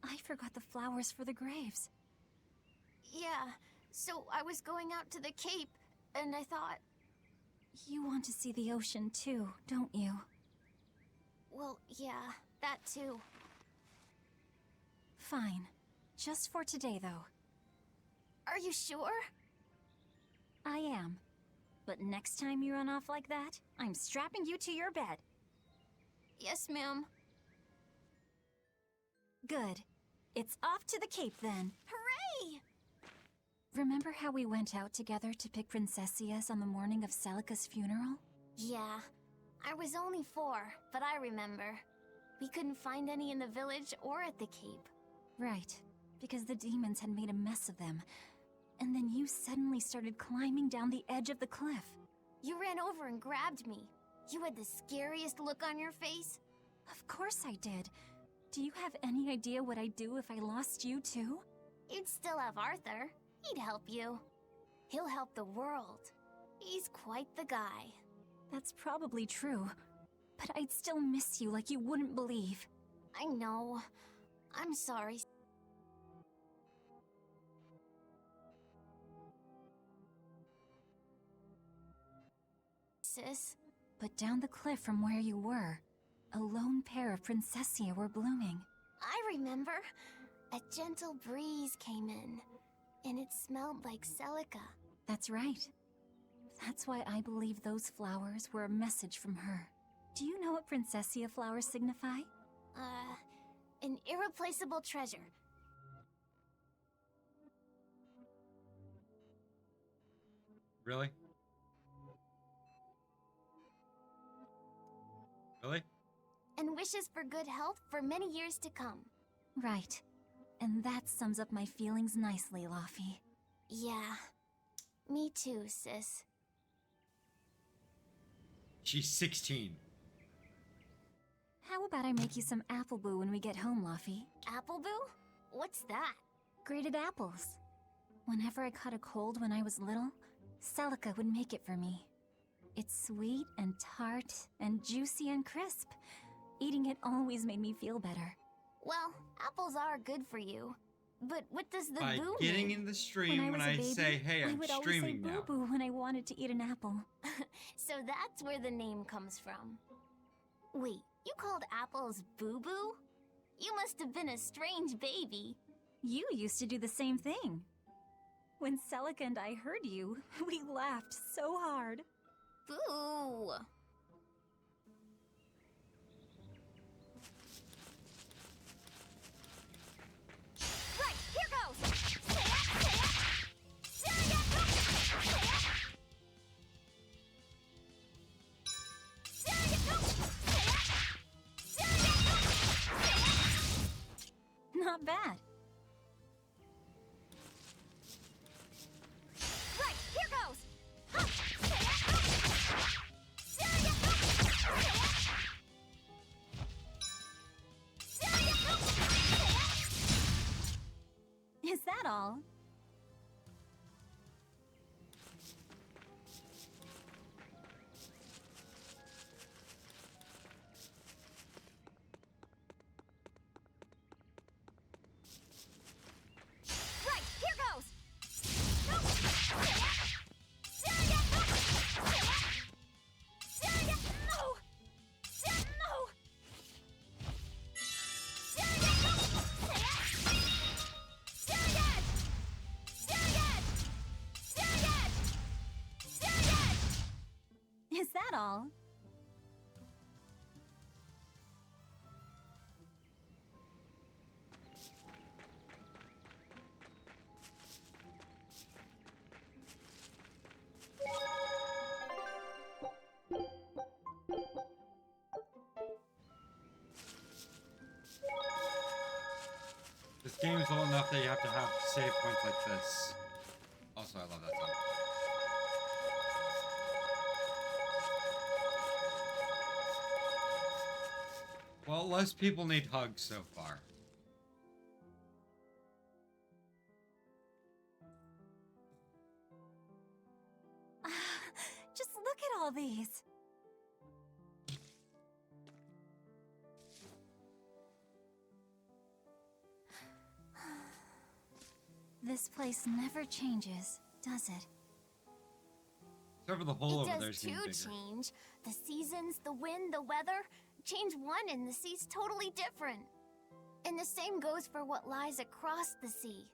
I forgot the flowers for the graves. Yeah, so I was going out to the Cape, and I thought... You want to see the ocean too, don't you? Well, yeah, that too. Fine. Just for today, though. Are you sure? I am. But next time you run off like that, I'm strapping you to your bed. Yes, ma'am. Good. It's off to the Cape then. Hooray! Remember how we went out together to pick princessias on the morning of Celica's funeral? Yeah, I was only 4, but I remember. We couldn't find any in the village or at the Cape. Right, because the demons had made a mess of them. And then you suddenly started climbing down the edge of the cliff. You ran over and grabbed me. You had the scariest look on your face. Of course I did. Do you have any idea what I'd do if I lost you too? You'd still have Arthur. He'd help you. He'll help the world. He's quite the guy. That's probably true. But I'd still miss you like you wouldn't believe. I know. I'm sorry. Sis. But down the cliff from where you were, a lone pair of princessia were blooming. I remember. A gentle breeze came in, and it smelled like Celica. That's right. That's why I believe those flowers were a message from her. Do you know what princessia flowers signify? An irreplaceable treasure. Really? Really? And wishes for good health for many years to come. Right. And that sums up my feelings nicely, Luffy. Yeah. Me too, sis. She's 16. How about I make you some apple boo when we get home, Luffy? Apple Boo? What's that? Grated apples. Whenever I caught a cold when I was little, Celica would make it for me. It's sweet and tart and juicy and crisp. Eating it always made me feel better. Well, apples are good for you. But what does the By boo getting mean? in the stream when was a I baby, say, hey, I I'm would streaming always say now. boo-boo when I wanted to eat an apple. So that's where the name comes from. Wait, you called apples boo-boo? You must have been a strange baby. You used to do the same thing. When Celica and I heard you, we laughed so hard. Boo! Right, here goes! Not bad. Right, here goes! Is that all? not all. This game is old enough that you have to have save points like this. Also, I love that song. Well, less people need hugs so far. Just look at all these. This place never changes, does it? Except for the hole over It there does seems too bigger. change. The seasons, the wind, the weather. Change one and the sea's totally different. And the same goes for what lies across the sea.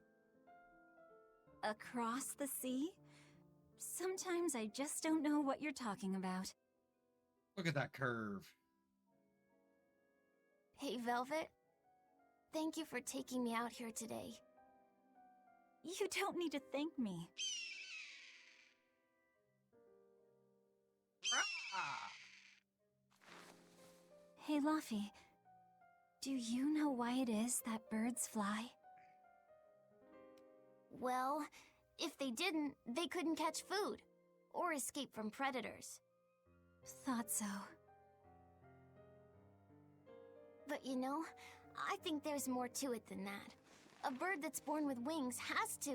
Across the sea? Sometimes I just don't know what you're talking about. Look at that curve. Hey, Velvet. Thank you for taking me out here today. You don't need to thank me. Hey, Luffy. Do you know why it is that birds fly? Well, if they didn't, they couldn't catch food or escape from predators. Thought so. But you know, I think there's more to it than that. A bird that's born with wings has to...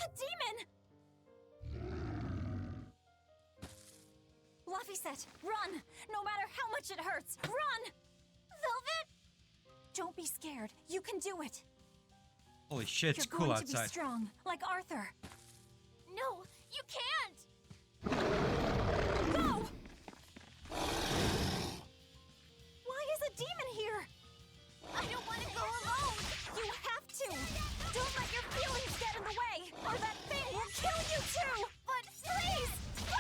A demon! Luffy said, run! No matter how much it hurts, run! Velvet! Don't be scared. You can do it. Holy shit, it's You're cool going to outside. be strong, like Arthur. No, you can't! Go! Why is a demon here? I don't want to go alone! You have to! Don't let your feelings get in the way, or that thing will kill you too! But please, go!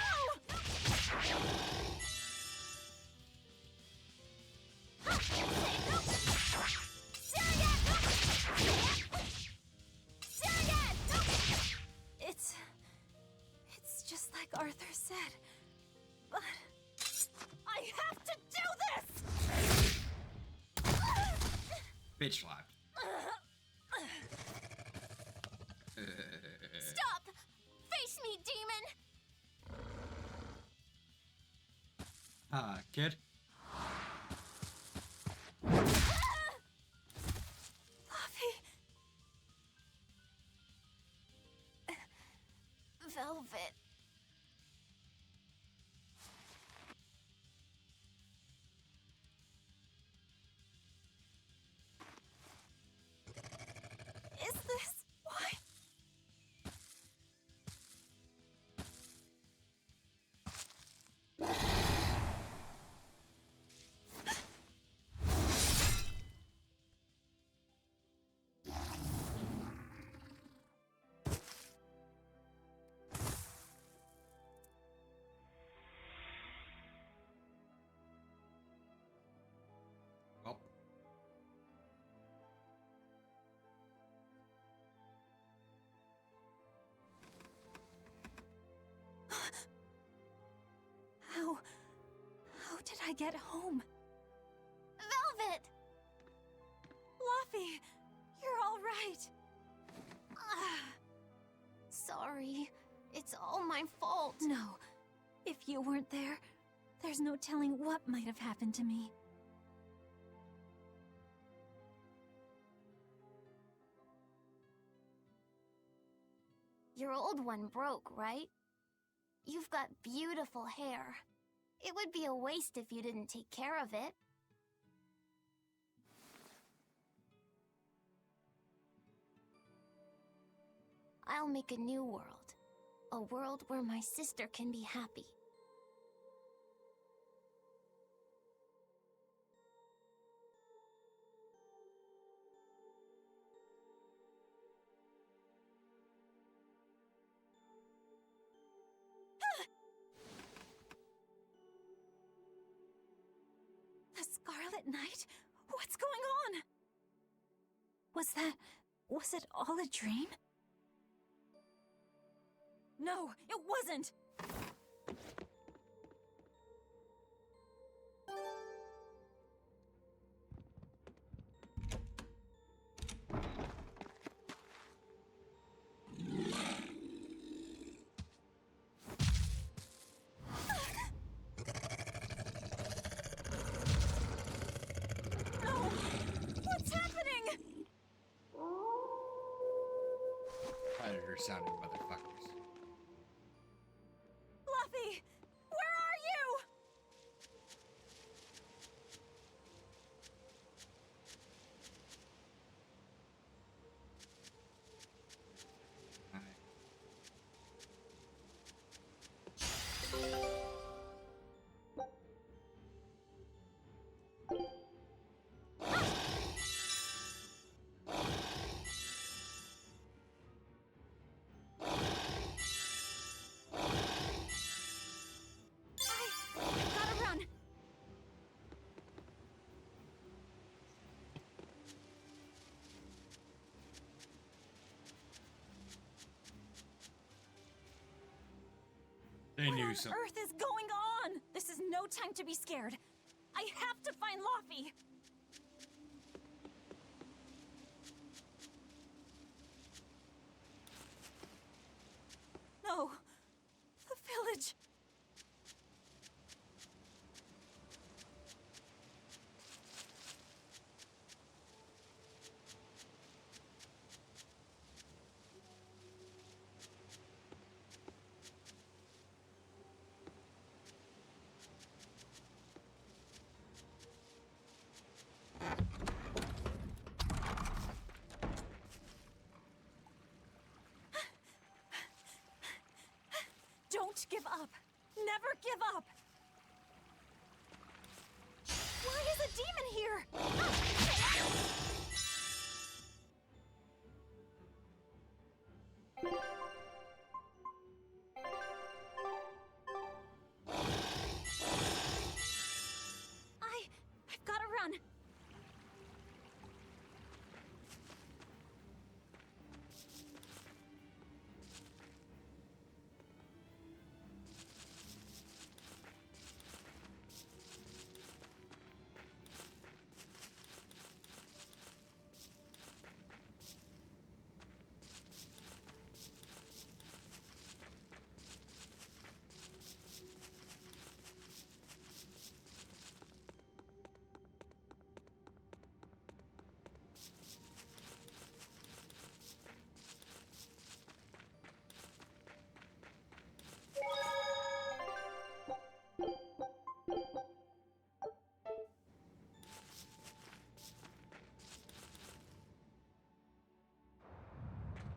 It's just like Arthur said. But I have to do this! Bitch slapped. Stop! Face me, demon! Kid. Luffy! Velvet. Is this why? Well. How did I get home? Velvet! Luffy, you're all right. Sorry. It's all my fault. No, if you weren't there, there's no telling what might have happened to me. Your old one broke, right? You've got beautiful hair. It would be a waste if you didn't take care of it. I'll make a new world. A world where my sister can be happy. night? What's going on? Was it all a dream? No, it wasn't! No! What's happening? Predator-sounding motherfuckers. Fluffy! Where are you? Gotta run! They What knew on something. earth is going on? This is no time to be scared. I have to find Laufey! No. The village. Don't give up. Never give up. Why is a demon here? I've got to run.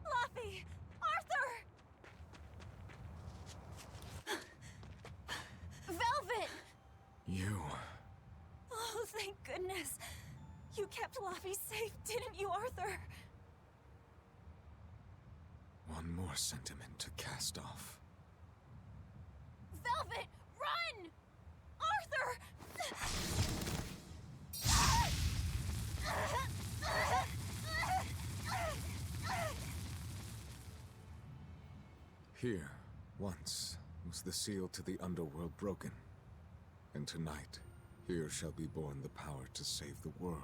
Fluffy! Arthur! Velvet! You. Oh, thank goodness. You kept Laufey safe, didn't you, Arthur? One more sentiment to cast off. Velvet, run! Arthur! Here, once, was the seal to the underworld broken. And tonight, here shall be born the power to save the world.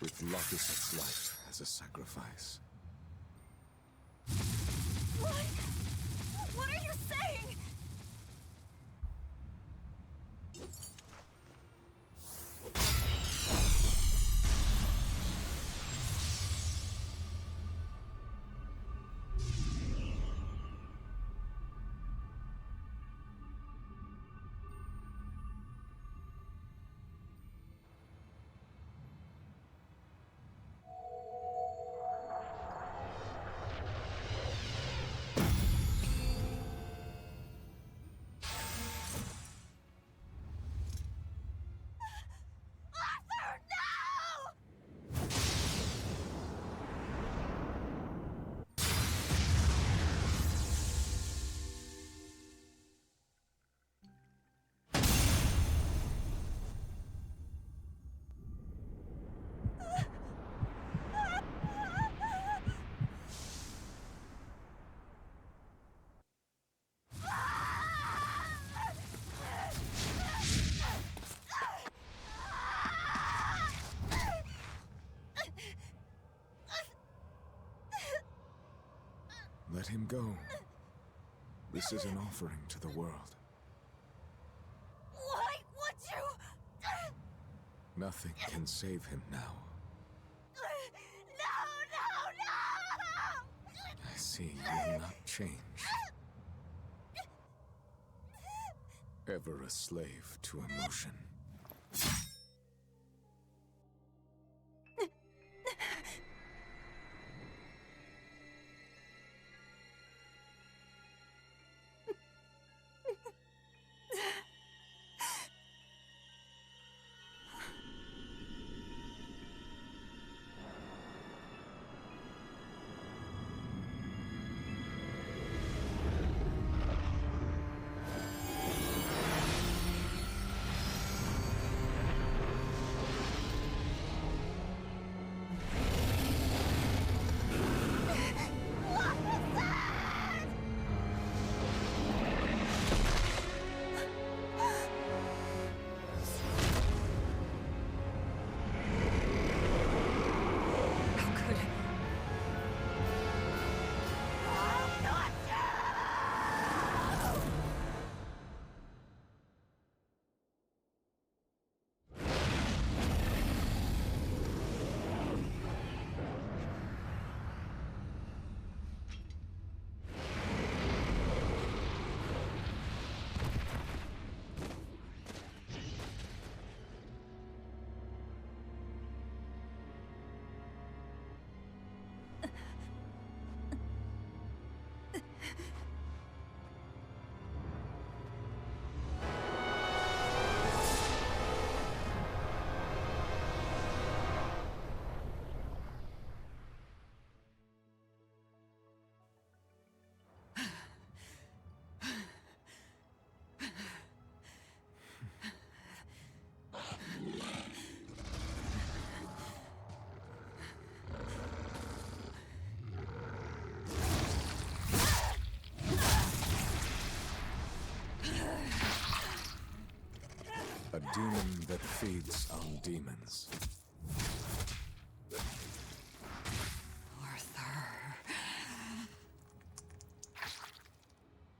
With Locus's life as a sacrifice. What? What are you saying? Let him go. This is an offering to the world. Why would you? Nothing can save him now. No! I see you will not change. Ever a slave to emotion. A demon that feeds on demons. Arthur.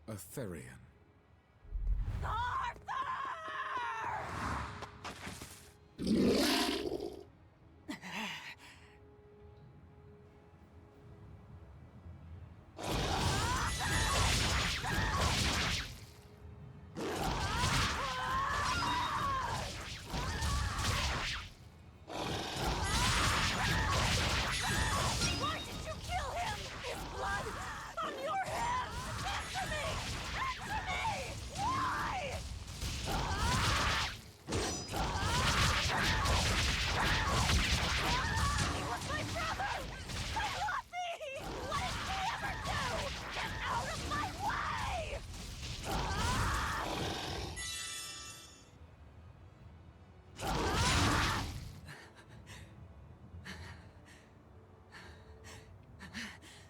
A Therian.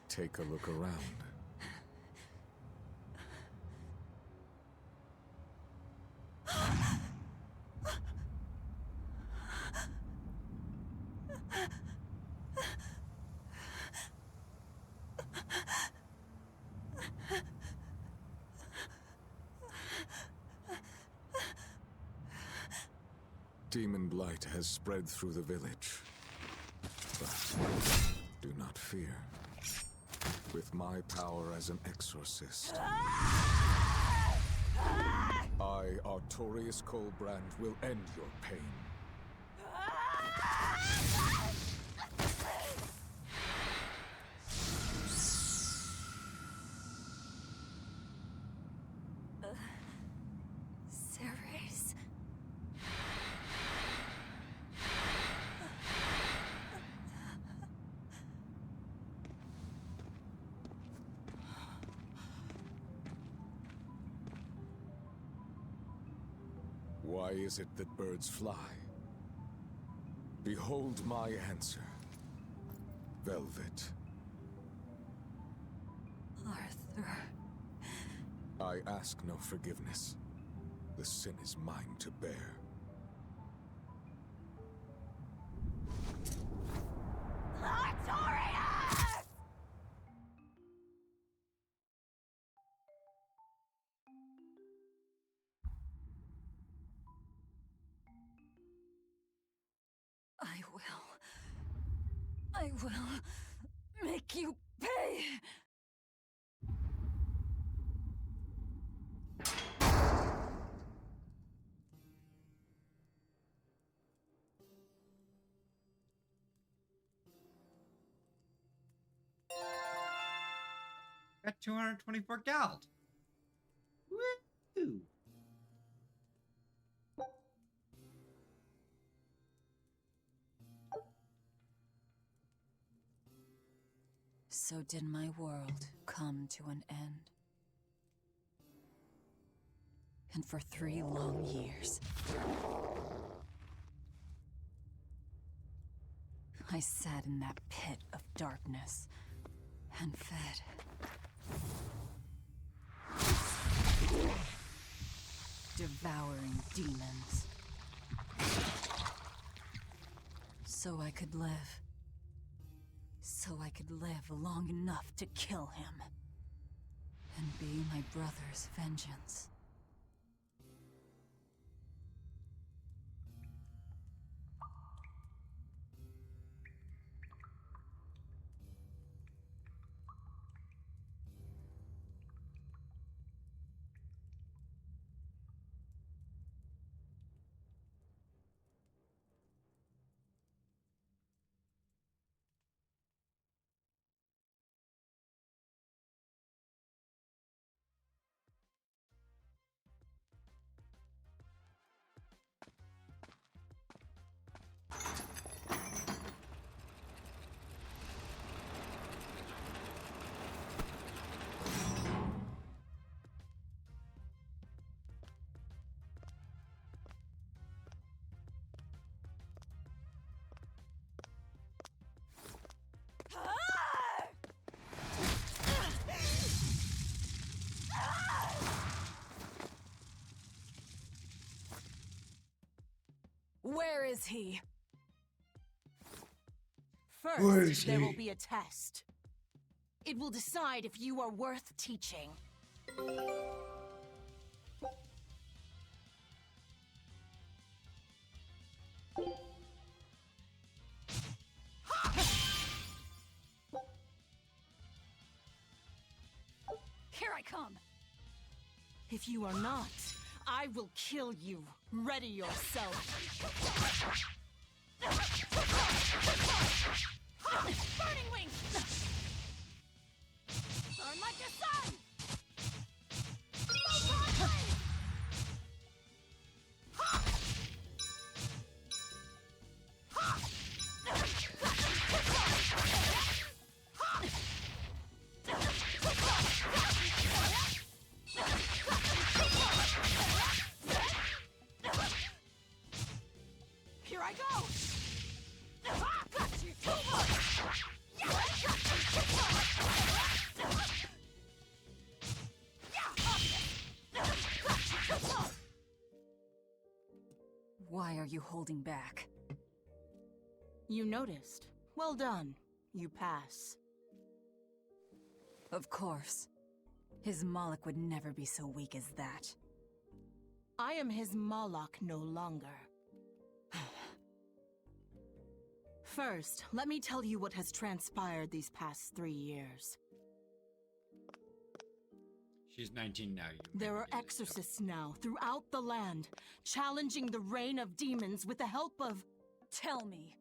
Take a look around. Demon blight has spread through the village. But do not fear. With my power as an exorcist, I, Artorius Colbrand, will end your pain. Ceres. Why is it that birds fly? Behold my answer. Velvet. Arthur. I ask no forgiveness. The sin is mine to bear. will make you pay! Got 224 gold. Woo! So did my world come to an end. And for 3 long years, I sat in that pit of darkness and fed. Devouring demons. So I could live. So I could live long enough to kill him. And be my brother's vengeance. Where is he? First, there will be a test. It will decide if you are worth teaching. Here I come! If you are not, I will kill you. Ready yourself. Burning wing! Burn like the sun! Here I go! Why are you holding back? You noticed. Well done. You pass. Of course. His Moloch would never be so weak as that. I am his Moloch no longer. First, let me tell you what has transpired these past 3 years. She's 19 now. There are exorcists now throughout the land, challenging the reign of demons with the help of... Tell me.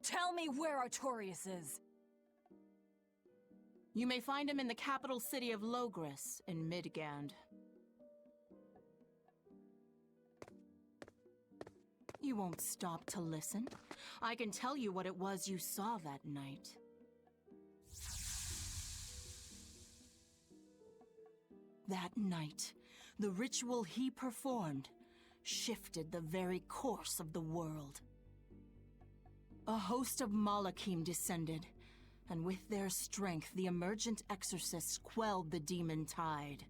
Tell me where Artorias is. You may find him in the capital city of Logris in Midgand. You won't stop to listen. I can tell you what it was you saw that night. That night, the ritual he performed shifted the very course of the world. A host of Malachim descended, and with their strength, the emergent exorcists quelled the demon tide.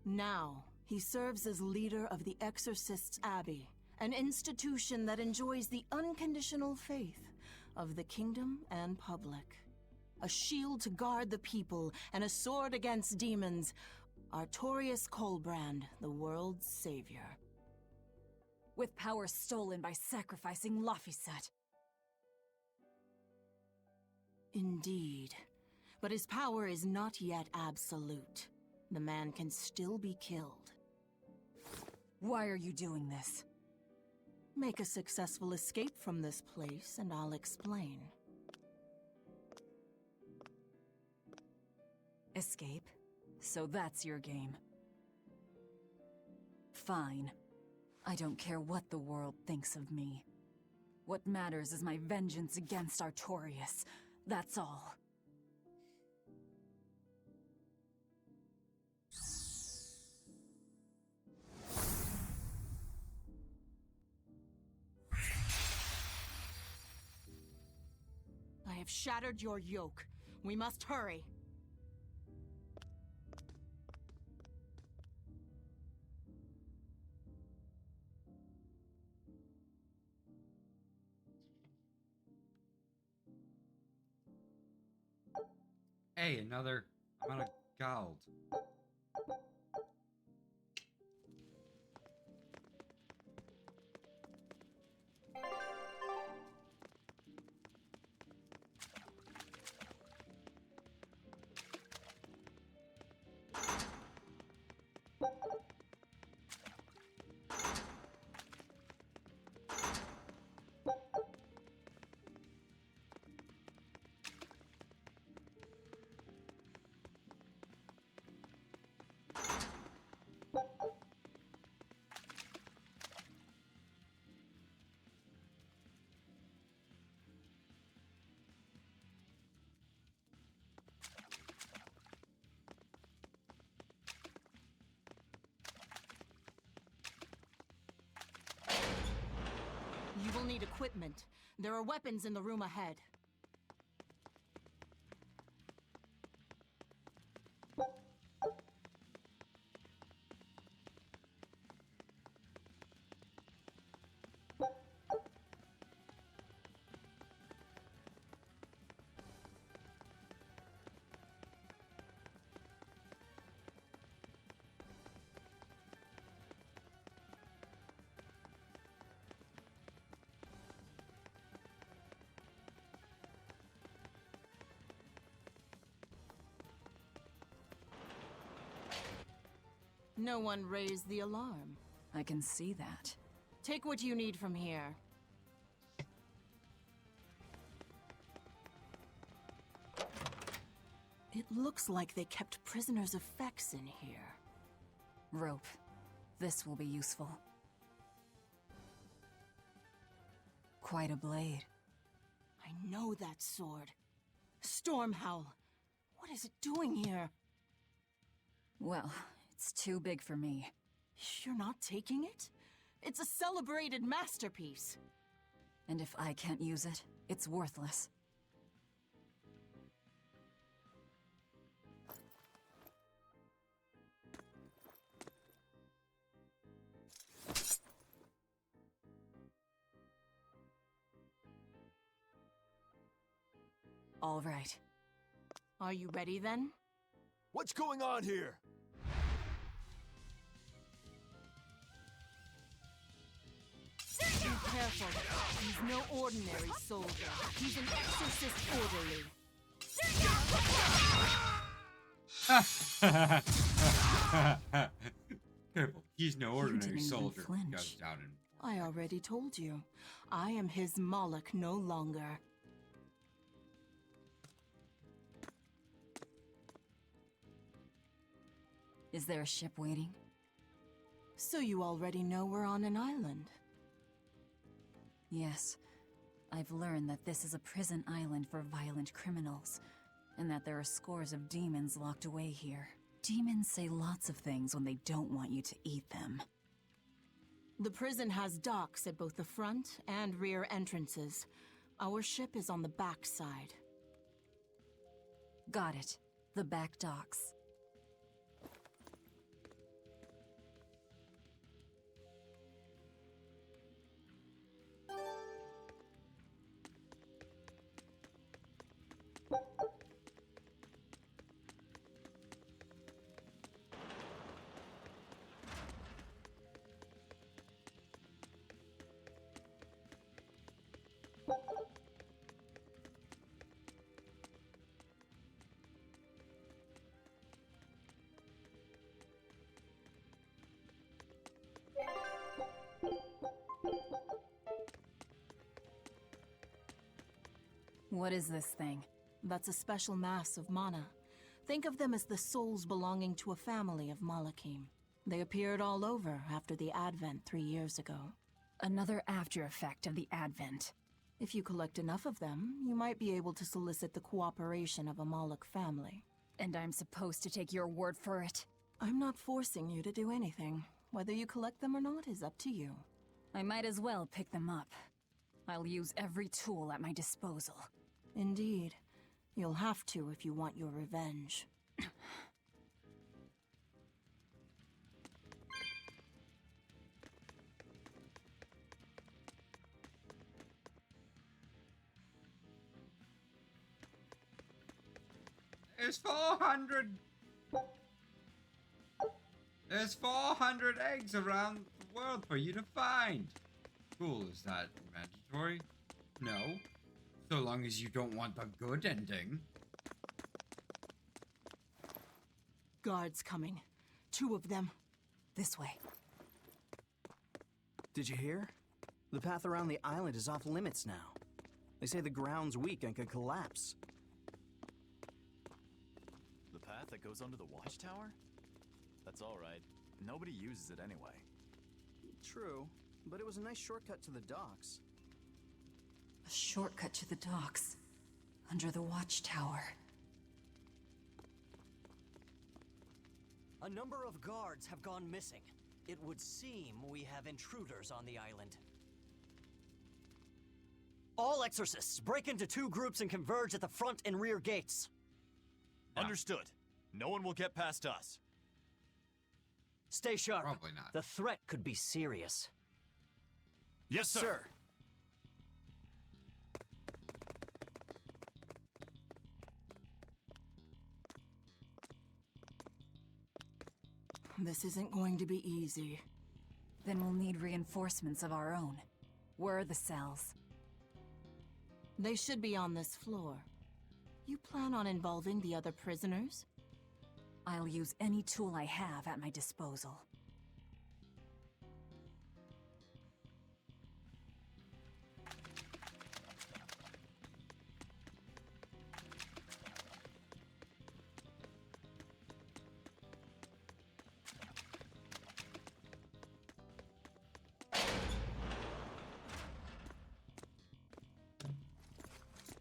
Now, he serves as leader of the Exorcists' Abbey, an institution that enjoys the unconditional faith of the kingdom and public. A shield to guard the people and a sword against demons, Artorias Colbrand, the world's savior. With power stolen by sacrificing Laphicet. Indeed. But his power is not yet absolute. The man can still be killed. Why are you doing this? Make a successful escape from this place, and I'll explain. Escape? So that's your game. Fine. I don't care what the world thinks of me. What matters is my vengeance against Artorias. That's all. I have shattered your yoke. We must hurry. Hey, another amount of gold. You will need equipment. There are weapons in the room ahead. No one raised the alarm. I can see that. Take what you need from here. It looks like they kept prisoners' effects in here. Rope. This will be useful. Quite a blade. I know that sword. Stormhowl. What is it doing here? Well, it's too big for me. You're not taking it? It's a celebrated masterpiece. And if I can't use it, it's worthless. All right. Are you ready then? What's going on here? Be careful. He's no ordinary soldier. He's an exorcist orderly. Careful, he's no ordinary didn't even soldier. flinch. Goes down in. I already told you. I am his Moloch no longer. Is there a ship waiting? So you already know we're on an island. Yes. I've learned that this is a prison island for violent criminals, and that there are scores of demons locked away here. Demons say lots of things when they don't want you to eat them. The prison has docks at both the front and rear entrances. Our ship is on the back side. Got it. The back docks. What is this thing? That's a special mass of mana. Think of them as the souls belonging to a family of Malakim. They appeared all over after the Advent 3 years ago. Another after effect of the Advent. If you collect enough of them, you might be able to solicit the cooperation of a Moloch family. And I'm supposed to take your word for it? I'm not forcing you to do anything. Whether you collect them or not is up to you. I might as well pick them up. I'll use every tool at my disposal. Indeed. You'll have to if you want your revenge. There's 400. There's 400 eggs around the world for you to find. Cool, is that mandatory? No. So long as you don't want the good ending. Guards coming. 2 of them. This way. Did you hear? The path around the island is off limits now. They say the ground's weak and could collapse. The path that goes under the watchtower? That's alright. Nobody uses it anyway. True, but it was a nice shortcut to the docks. A shortcut to the docks. Under the watchtower. A number of guards have gone missing. It would seem we have intruders on the island. All exorcists, break into 2 groups and converge at the front and rear gates. Understood. No one will get past us. Stay sharp. Probably not. The threat could be serious. Yes, sir. This isn't going to be easy. Then we'll need reinforcements of our own. Where are the cells? They should be on this floor. You plan on involving the other prisoners? I'll use any tool I have at my disposal.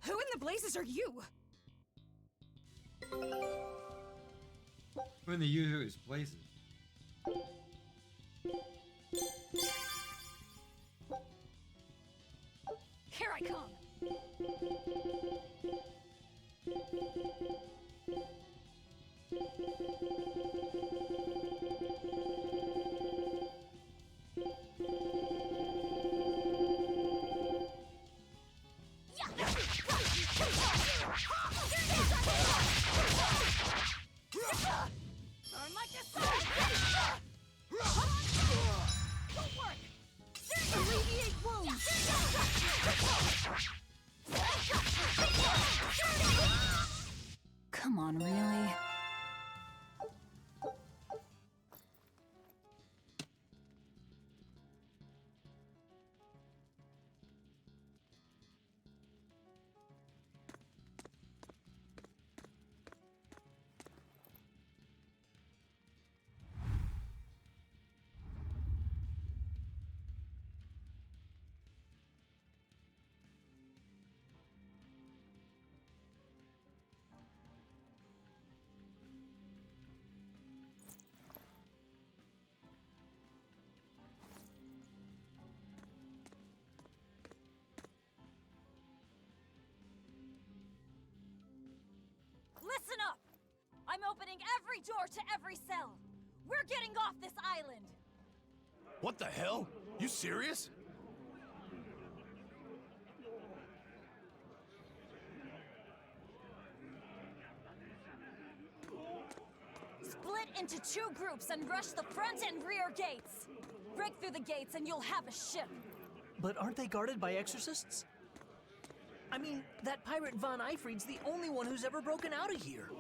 Who in the blazes are you? When the user is places. Here I come. Come on, really? Listen up! I'm opening every door to every cell. We're getting off this island. What the hell? You serious? Split into 2 groups and rush the front and rear gates. Break through the gates and you'll have a ship. But aren't they guarded by exorcists? I mean, that pirate Von Eifried's the only one who's ever broken out of here.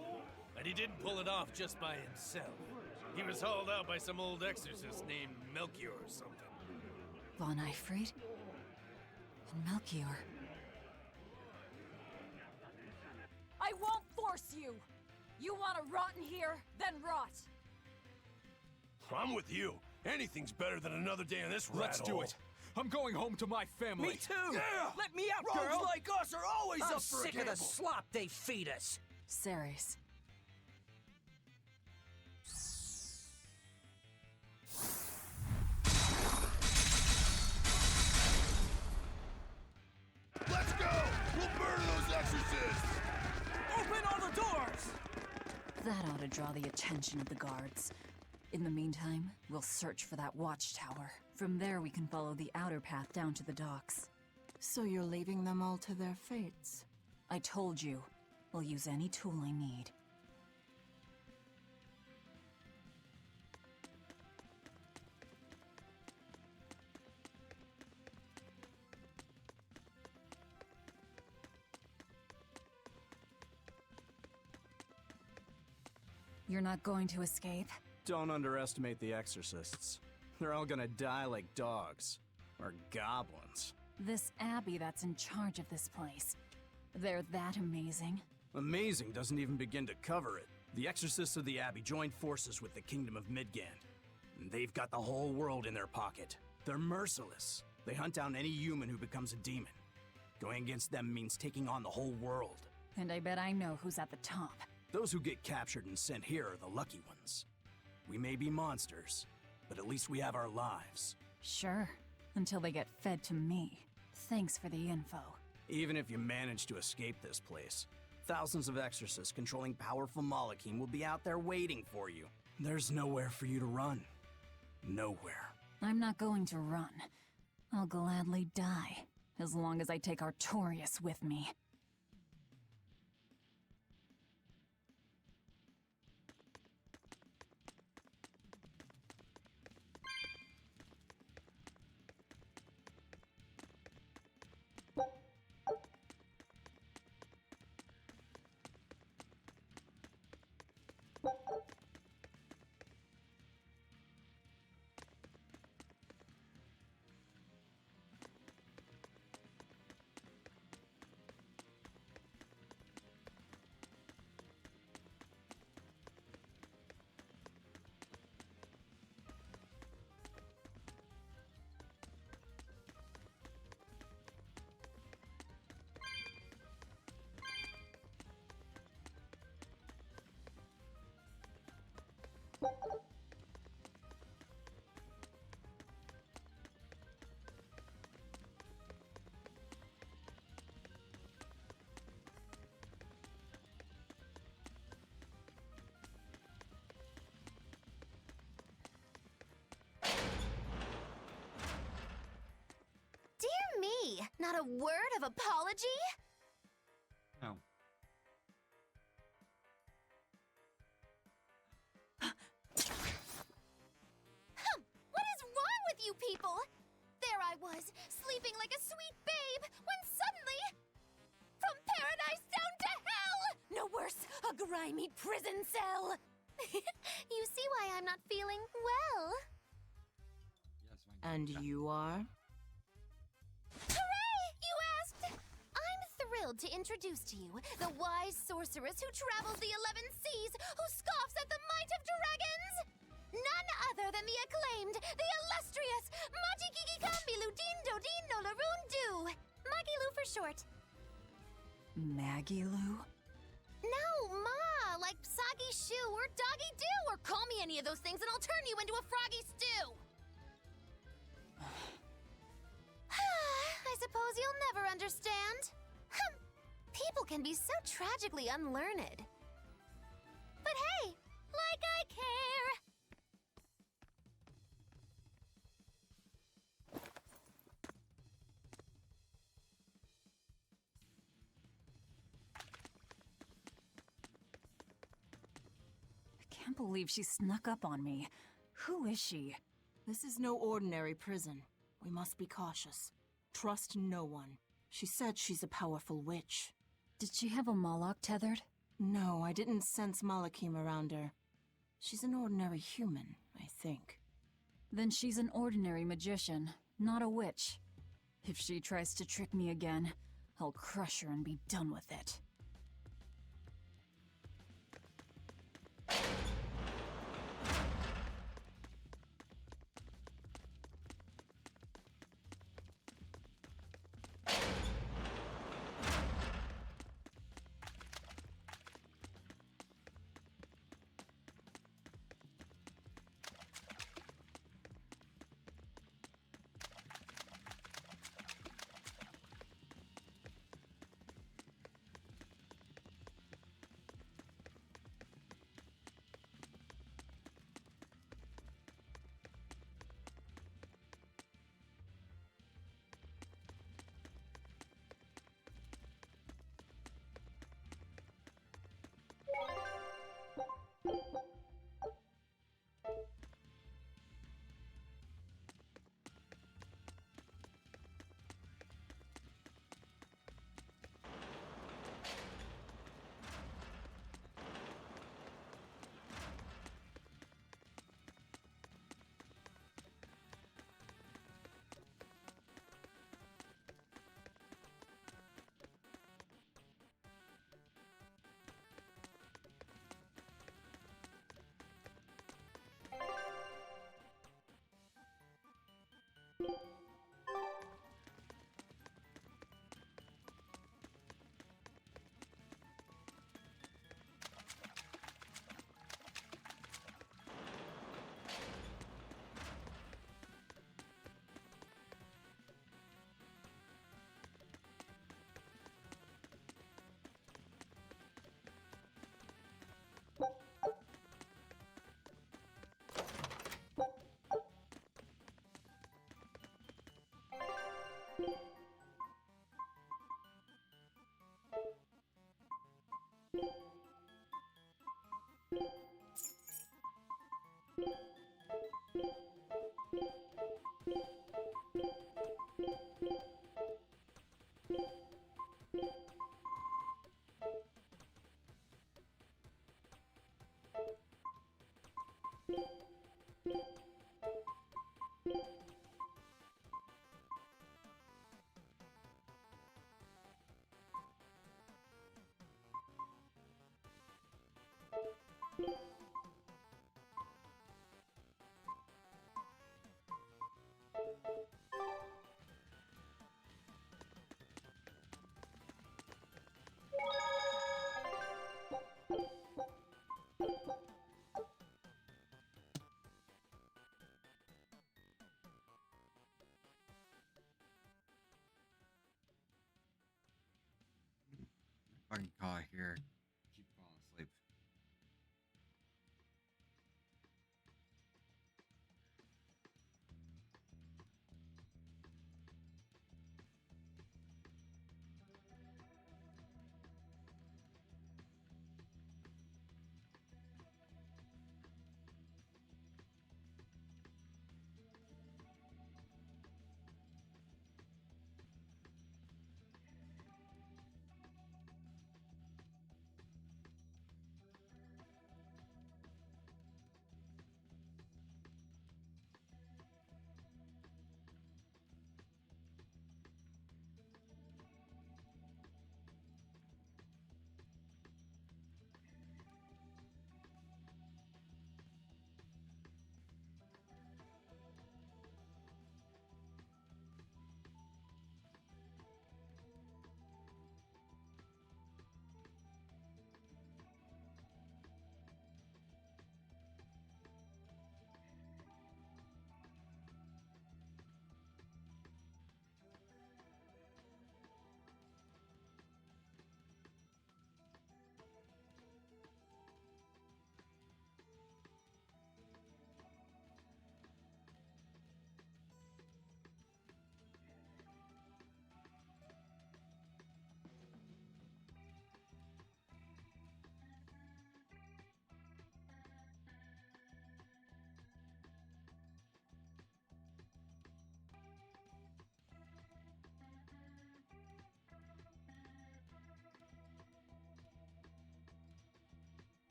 And he didn't pull it off just by himself. He was hauled out by some old exorcist named Melchior or something. Von Eifried? And Melchior. I won't force you! You want to rot in here? Then rot! I'm with you. Anything's better than another day in this rat Let's do hole. it. I'm going home to my family. Me too! Yeah! Let me out, Rogues girl! like us are always I'm up for a sick of the gamble. slop they feed us! Ceres. Let's go! We'll murder those exorcists! Open all the doors! That ought to draw the attention of the guards. In the meantime, we'll search for that watchtower. From there, we can follow the outer path down to the docks. So you're leaving them all to their fates? I told you, we'll use any tool I need. You're not going to escape? Don't underestimate the exorcists. They're all gonna die like dogs. Or goblins. This abbey that's in charge of this place. They're that amazing? Amazing doesn't even begin to cover it. The exorcists of the abbey joined forces with the kingdom of Midgand. And they've got the whole world in their pocket. They're merciless. They hunt down any human who becomes a demon. Going against them means taking on the whole world. And I bet I know who's at the top. Those who get captured and sent here are the lucky ones. We may be monsters, but at least we have our lives. Sure, until they get fed to me. Thanks for the info. Even if you manage to escape this place, thousands of exorcists controlling powerful Malachim will be out there waiting for you. There's nowhere for you to run. Nowhere. I'm not going to run. I'll gladly die, as long as I take Artorias with me. Dear me, not a word of apology? No. What is wrong with you people? There I was, sleeping like a sweet babe, when suddenly... From paradise down to hell! No worse, a grimy prison cell! You see why I'm not feeling well. Yes, And you are? Hooray! You asked! I'm thrilled to introduce to you the wise sorceress who travels the 11 seas, who scoffs at the might of dragons! None other than the acclaimed, the illustrious Majikikikambilu Dindo Dino Larundu! Magilu for short. Maggie Lou? No, Ma, like soggy shoe or doggy do, or call me any of those things and I'll turn you into a froggy stew! I suppose you'll never understand. People can be so tragically unlearned. But hey, like I care! I can't believe she snuck up on me. Who is she? This is no ordinary prison. We must be cautious. Trust no one. She said she's a powerful witch. Did she have a Moloch tethered? No, I didn't sense Malachim around her. She's an ordinary human, I think. Then she's an ordinary magician, not a witch. If she tries to trick me again, I'll crush her and be done with it. Fucking car here. Keep falling asleep.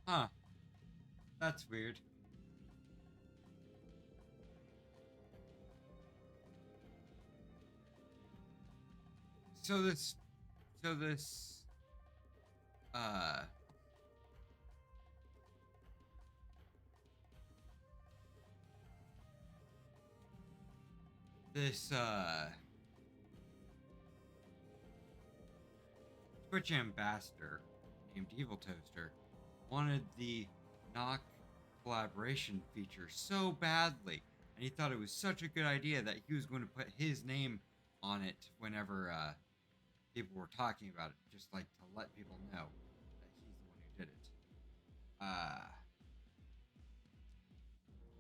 Huh. That's weird. So this... So this... Uh... This, Twitch ambassador named Evil Toaster wanted the knock collaboration feature so badly, and he thought it was such a good idea that he was going to put his name on it whenever people were talking about it, just like to let people know that he's the one who did it.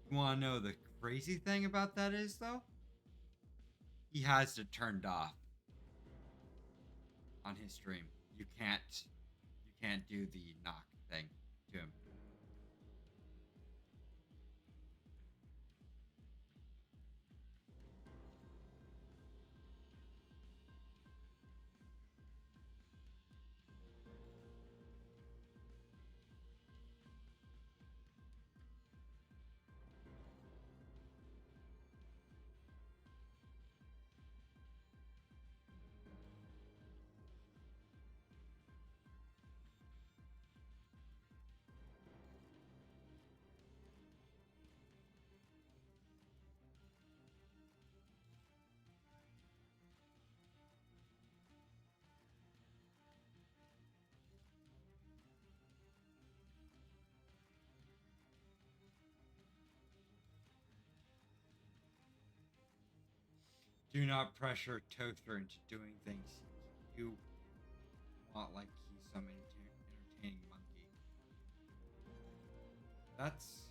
You want to know the crazy thing about that is, though? He has it turned off on his stream. You can't do the knock thing to him. Do not pressure Toaster into doing things you want like he's some entertaining monkey. That's...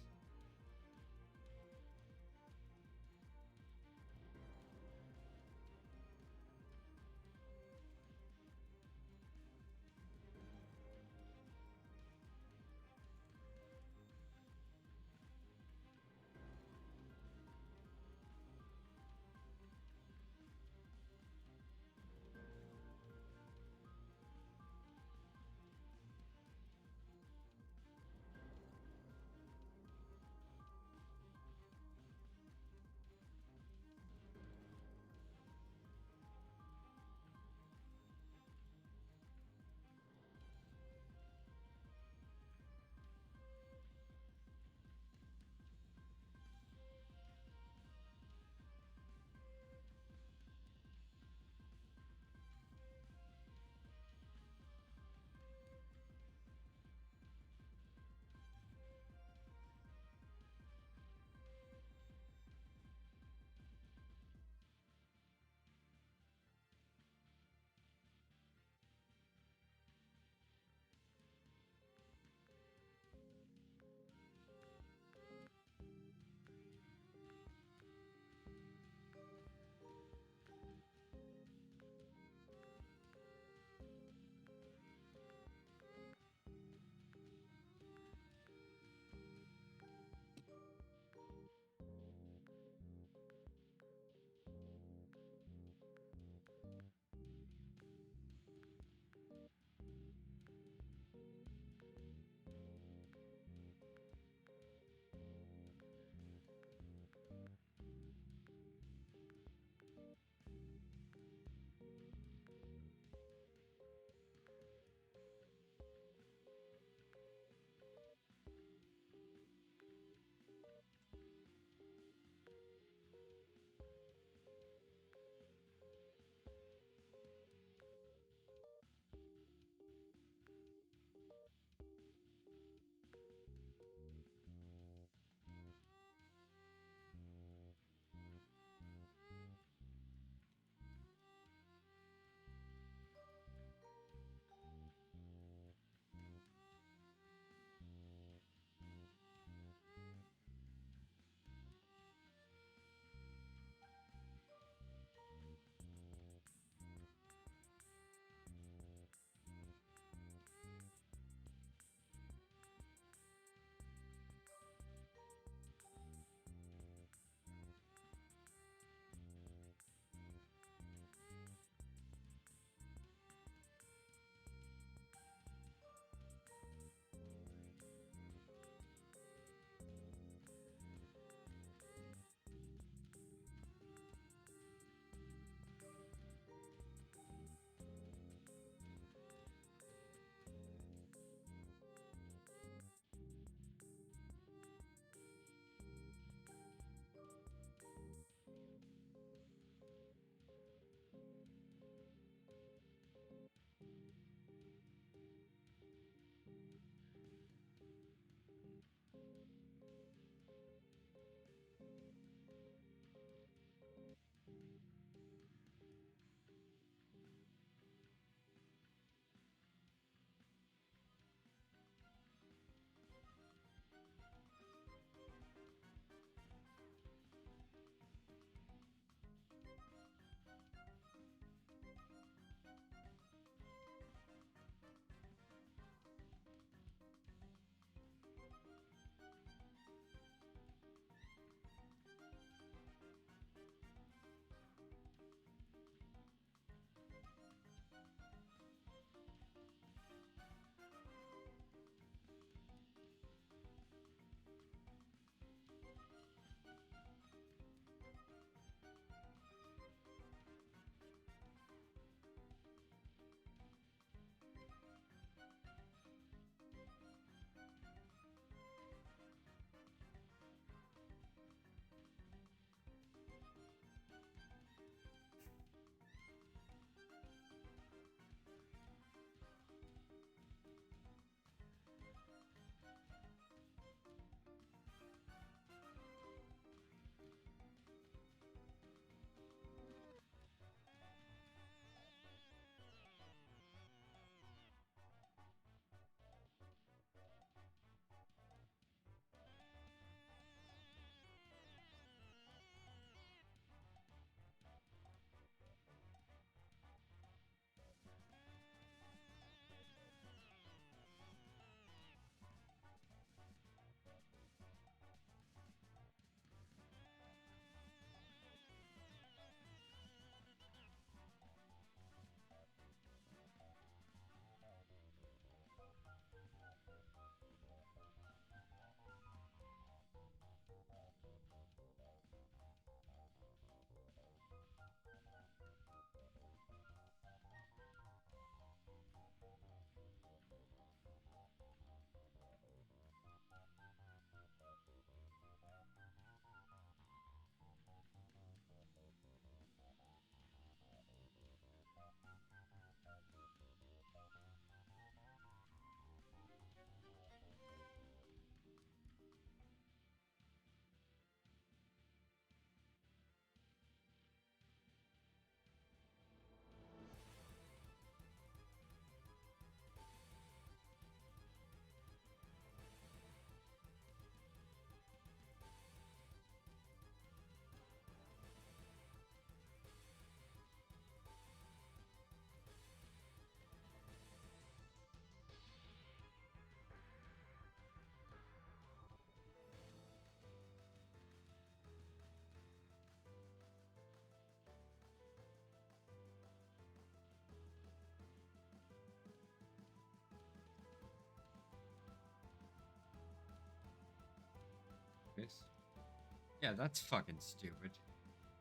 Yeah, that's fucking stupid.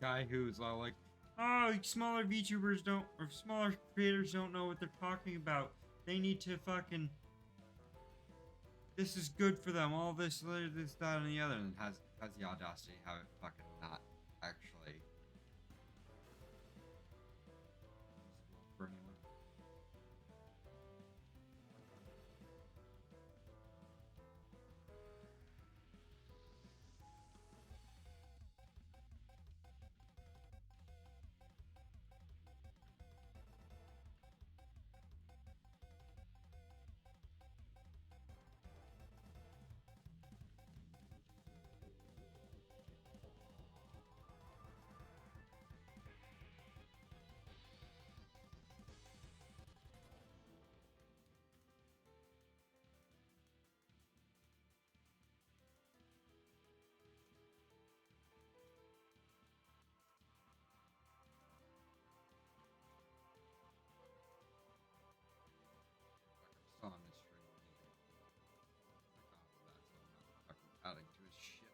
Guy who's all like, oh, smaller VTubers don't, or smaller creators don't know what they're talking about. They need to fucking, this is good for them, all this, that, and the other, and has the audacity to have it fucking not actually for anyone. Still on this stream. Adding to his shit.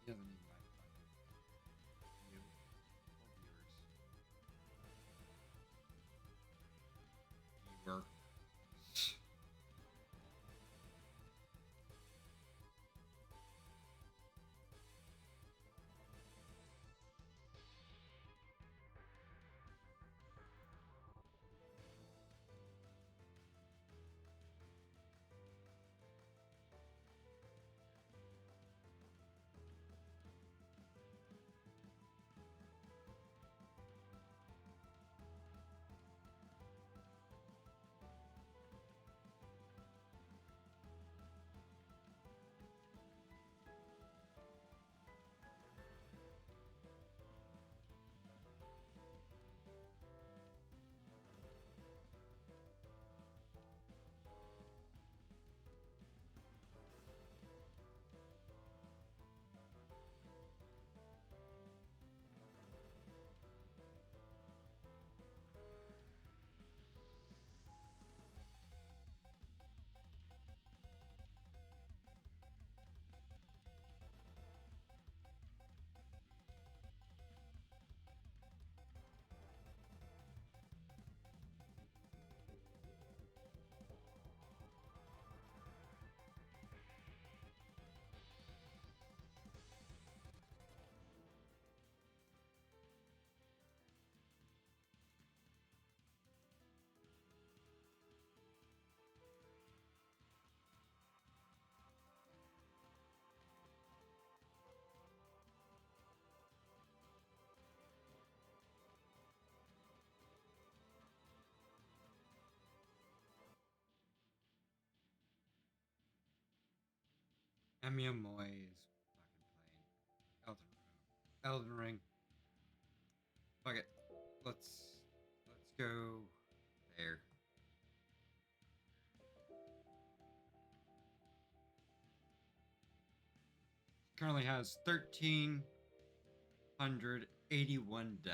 He doesn't need my fucking view or viewers. Viewer. Emiya Moy is fucking playing Elden Ring. Fuck it. Let's go there. Currently has 1,381 deaths.